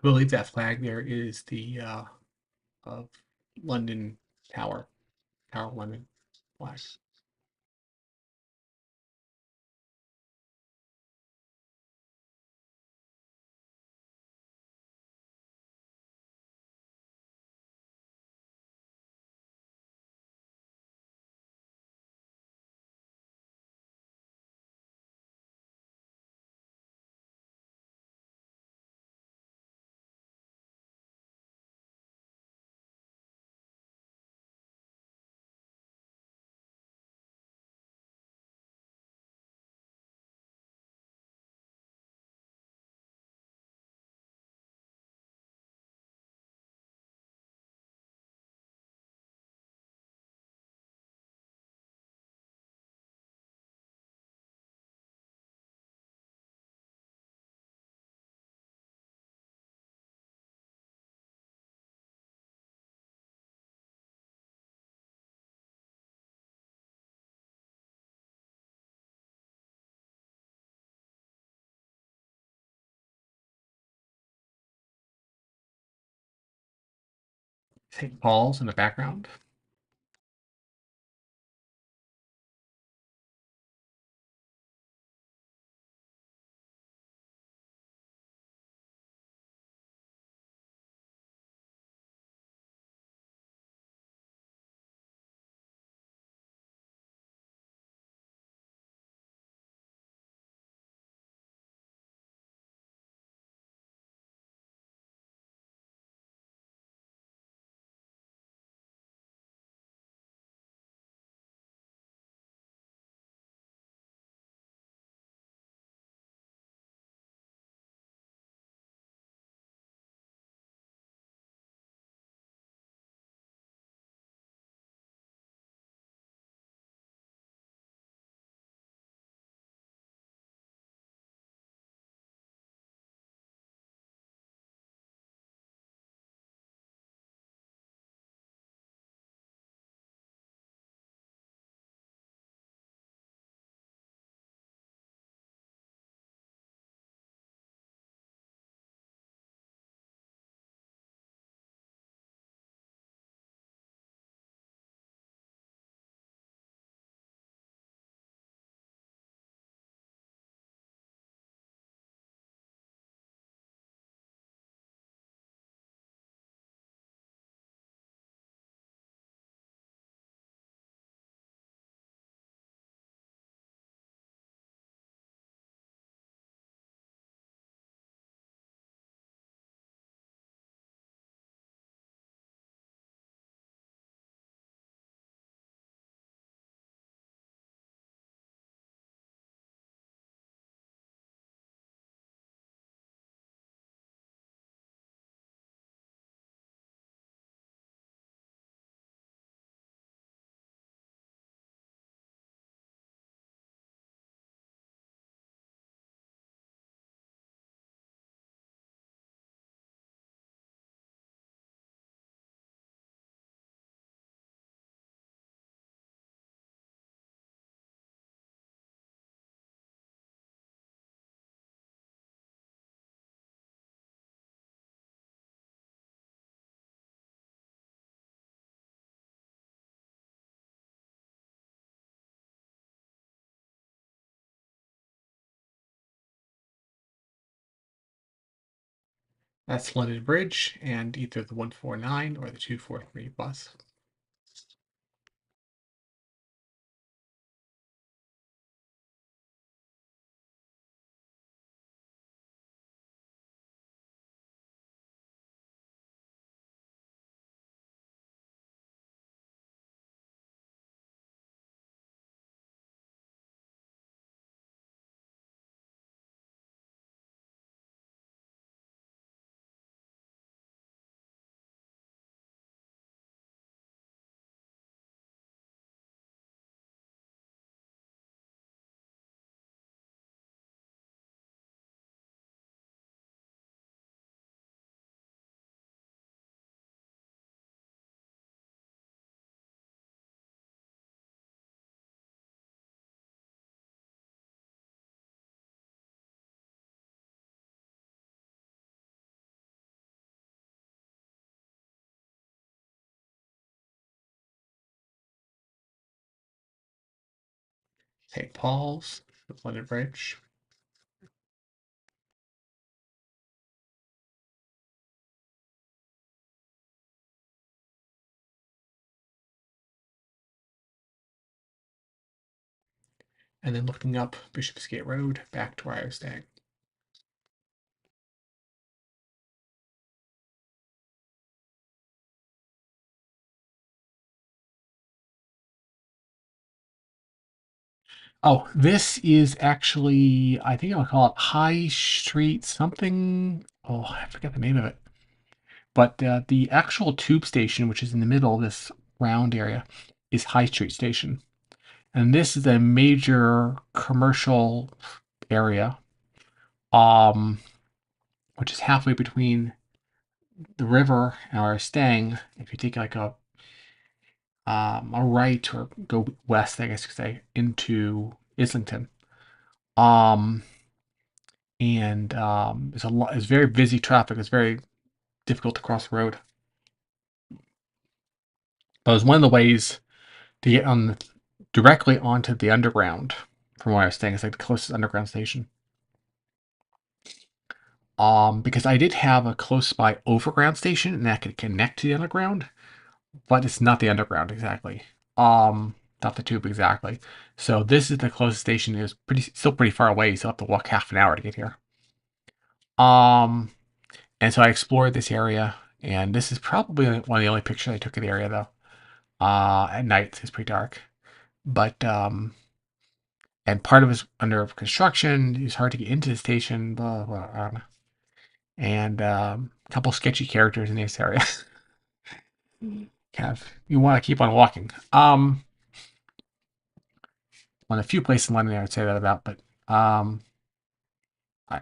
A: I believe that flag there is the of London Tower, Tower of London flag. St. Paul's in the background. That's London Bridge and either the 149 or the 243 bus. St. Paul's, the London Bridge. And then looking up Bishopsgate Road back to where I was staying. Oh, this is actually, I think I'll call it High Street something. Oh, I forget the name of it. But the actual tube station, which is in the middle of this round area, is High Street Station. And this is a major commercial area, um, which is halfway between the river and where I was staying. If you take like a right or go west, I guess you could say, into Islington. Um, and it's a lot. It's very busy traffic. It's very difficult to cross the road. But it was one of the ways to get on directly onto the underground from where I was staying. It's like the closest underground station. Because I did have a close by overground station and that could connect to the underground, but it's not the underground exactly. Not the tube exactly. So this is the closest station. It's still pretty far away. So I have to walk half an hour to get here. Um, and so I explored this area, and this is probably one of the only pictures I took of the area though. At night it's pretty dark, but and part of it's under construction. It's hard to get into the station. Blah blah. Blah. And a couple sketchy characters in this area. Kind of, you want to keep on walking. One of the few places in London I would say that about, but um, I,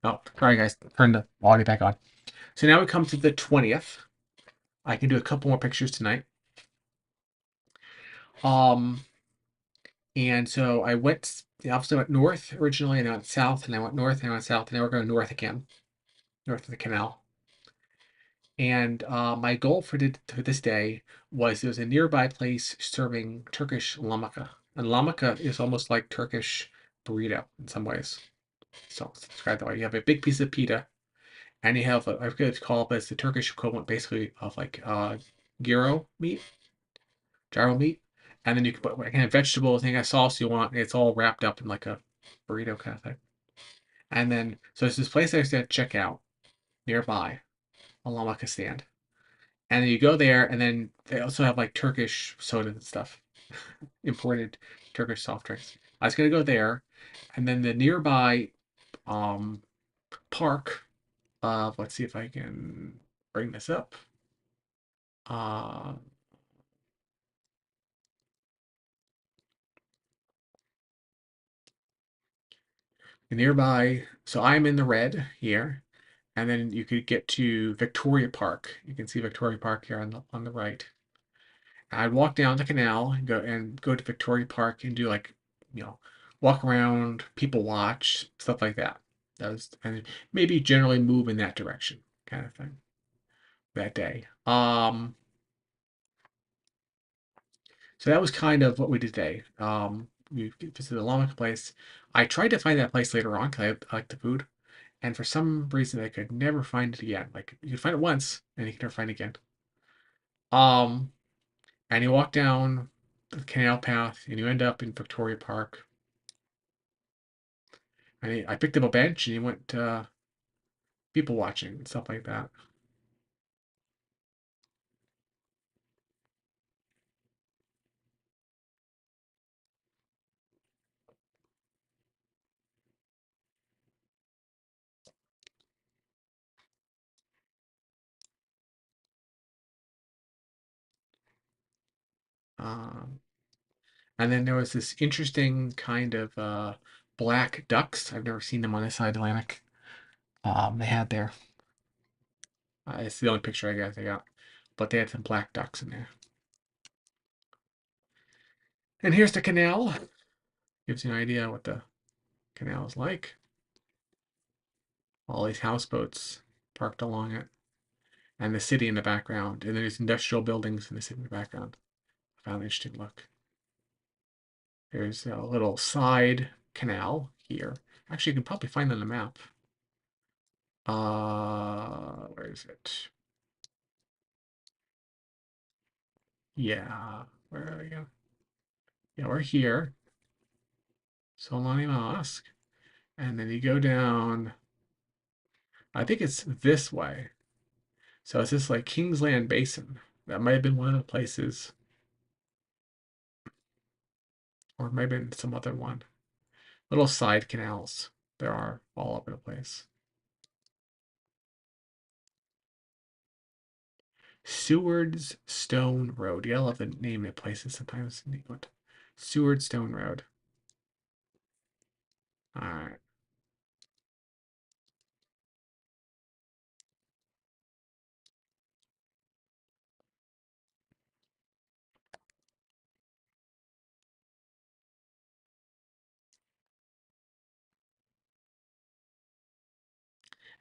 A: Oh, sorry guys, turn the audio back on. So now we come to the 20th. I can do a couple more pictures tonight. Um, and so I went, obviously went north originally, and I went south, and I went north, and I went south, and now we're going north again, north of the canal. And my goal for this day was there was a nearby place serving Turkish lamaka. And lamaka is almost like Turkish burrito in some ways. So it's described that way. You have a big piece of pita, and you have, I forget what it's called, but it's the Turkish equivalent basically of like gyro meat, gyro meat. And then you can put kind of vegetables, any kind of sauce you want. It's all wrapped up in like a burrito kind of thing. And then, so there's this place I used to check out nearby, a lamaka stand. And then you go there, and then they also have like Turkish sodas and stuff, imported Turkish soft drinks. I was gonna go there, and then the nearby um, park. Let's see if I can bring this up. Uh, nearby, so I'm in the red here, and then you could get to Victoria Park. You can see Victoria Park here on the right. I'd walk down the canal and go to Victoria Park and do like, you know, walk around, people watch, stuff like that. That was and maybe generally move in that direction, kind of thing. That day. So that was kind of what we did today. We visited the llama place. I tried to find that place later on because I like the food, and for some reason I could never find it again. Like you could find it once and you can never find it again. Um, and you walk down the canal path and you end up in Victoria Park. And I picked up a bench and he went people watching and stuff like that. Um, and then there was this interesting kind of black ducks. I've never seen them on this side of the Atlantic. They had there. It's the only picture I guess I got, but they had some black ducks in there. And here's the canal. Gives you an idea what the canal is like. All these houseboats parked along it, and the city in the background. And there's industrial buildings in the city in the background. I found an interesting look. There's a little side canal here. Actually, you can probably find it on the map. Where is it? Yeah, where are we go? Yeah, we're here. Solani Mosque. And then you go down, I think it's this way. So it's this like Kingsland Basin. That might have been one of the places, or maybe some other one. Little side canals there are all over the place. Seward's Stone Road. Yeah, I love the name of places sometimes in England. Seward Stone Road. All right.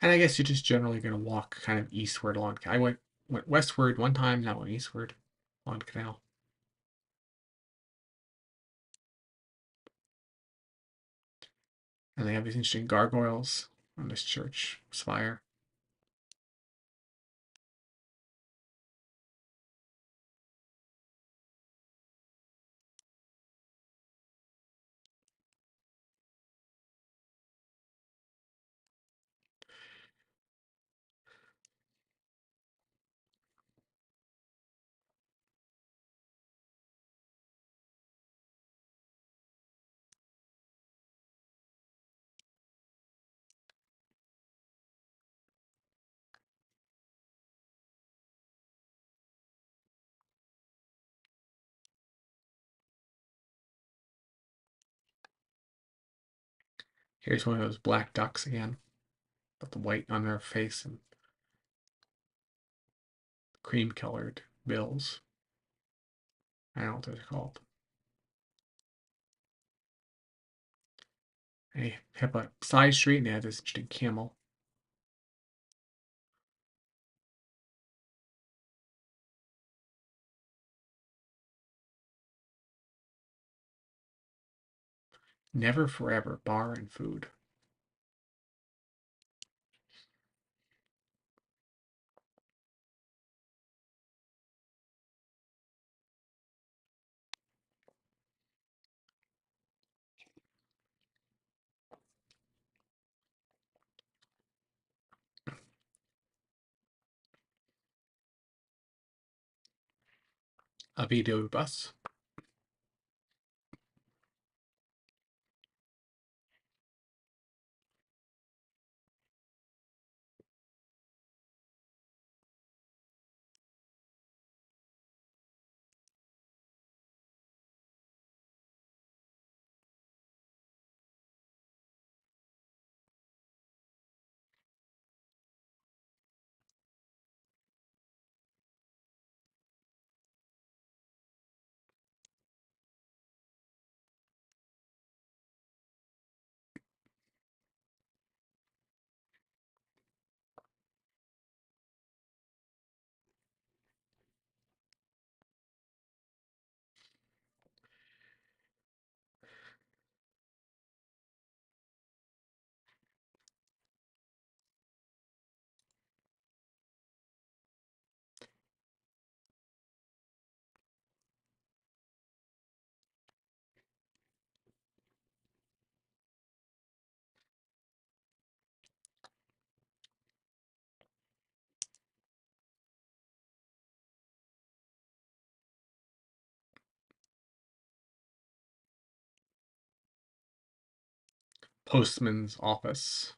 A: And I guess you're just generally going to walk kind of eastward along. I went westward one time, now went eastward along the canal. And they have these interesting gargoyles on this church spire. Here's one of those black ducks again. with the white on their face and cream colored bills. I don't know what those are called. They have a side street and they have this interesting camel. Never Forever Bar and Food. A video bus. Postman's Office.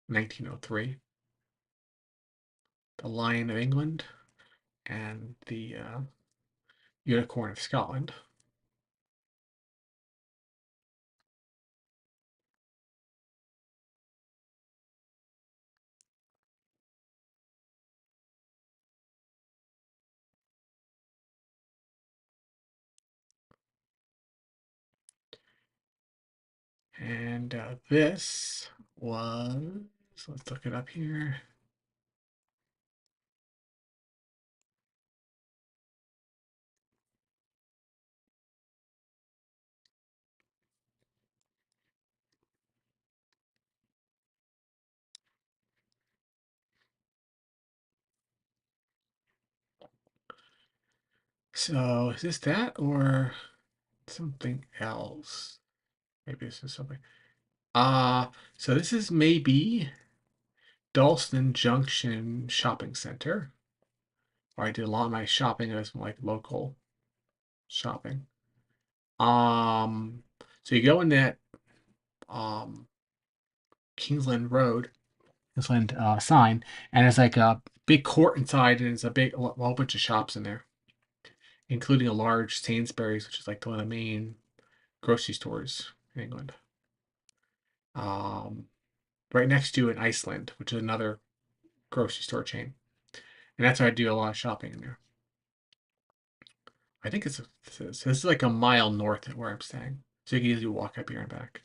A: 1903. The Lion of England and the Unicorn of Scotland. And this was, let's look it up here. So is this that or something else? Maybe this is something. So this is maybe Dalston Junction Shopping Center, where I did a lot of my shopping as like local shopping. Um, so you go in that um Kingsland Road, Kingsland sign, and it's like a big court inside, and it's a whole bunch of shops in there, including a large Sainsbury's, which is like one of the main grocery stores in England. Um, right next to an Iceland, which is another grocery store chain, and that's where I do a lot of shopping in there. I think this is like a mile north of where I'm staying, so you can easily walk up here and back.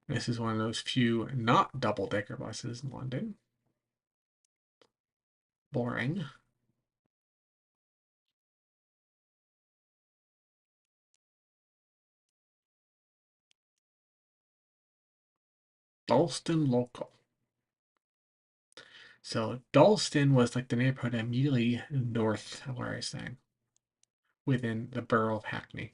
A: This is one of those few not double-decker buses in London. Boring. Dalston Local. So Dalston was like the neighborhood immediately north of where I was staying, within the borough of Hackney.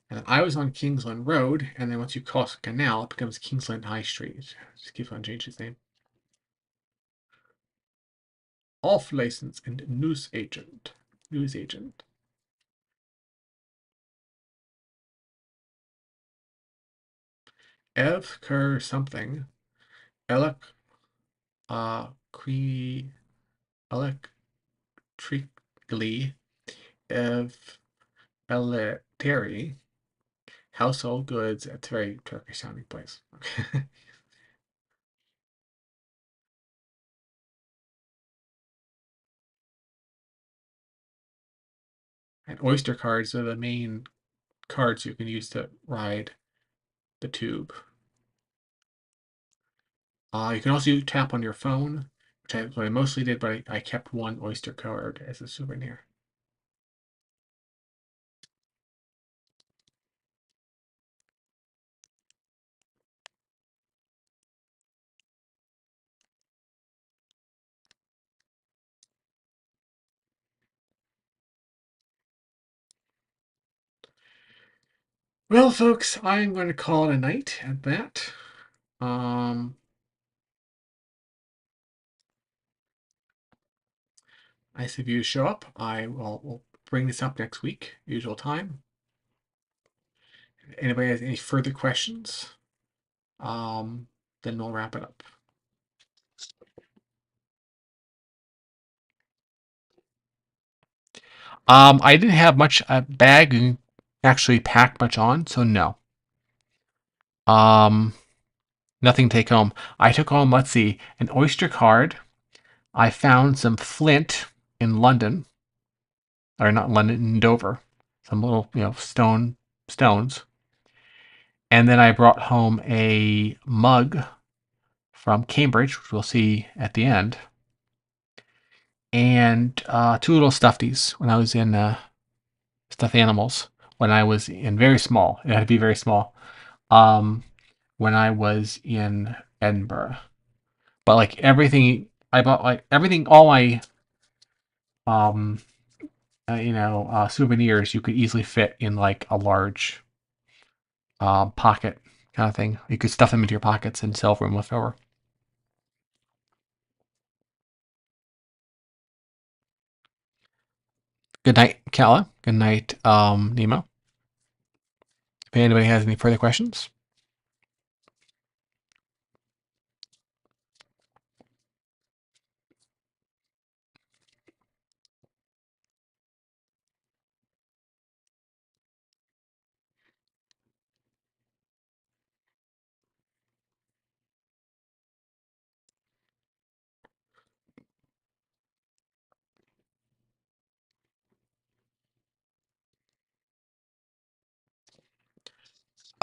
A: And I was on Kingsland Road, and then once you cross the canal, it becomes Kingsland High Street. It just keeps on changing its name. Off-license and newsagent. Newsagent. Ev Kerr something. Elec Cre Electrically Ev Belleteri. Household goods. It's a very Turkish sounding place. Okay. And Oyster cards are the main cards you can use to ride the tube. You can also tap on your phone, what I mostly did, but I kept one Oyster card as a souvenir. Well, folks, I'm going to call it a night at that. Um, Nice of you to show up. Will bring this up next week, usual time. If anybody has any further questions, um, then we'll wrap it up. I didn't have much bag and actually pack much on, so no. Um, Nothing to take home. I took home, let's see, an Oyster card. I found some flint in London, or not London, in Dover. Some little, stones. And then I brought home a mug from Cambridge, which we'll see at the end, and two little stuffies when I was in stuffed animals. When I was in very small, it had to be very small. Um, when I was in Edinburgh, but like everything, I bought like everything, all my um, souvenirs you could easily fit in like a large pocket kind of thing. You could stuff them into your pockets and sell room left over. Good night, Kala. Good night, Nemo. If anybody has any further questions.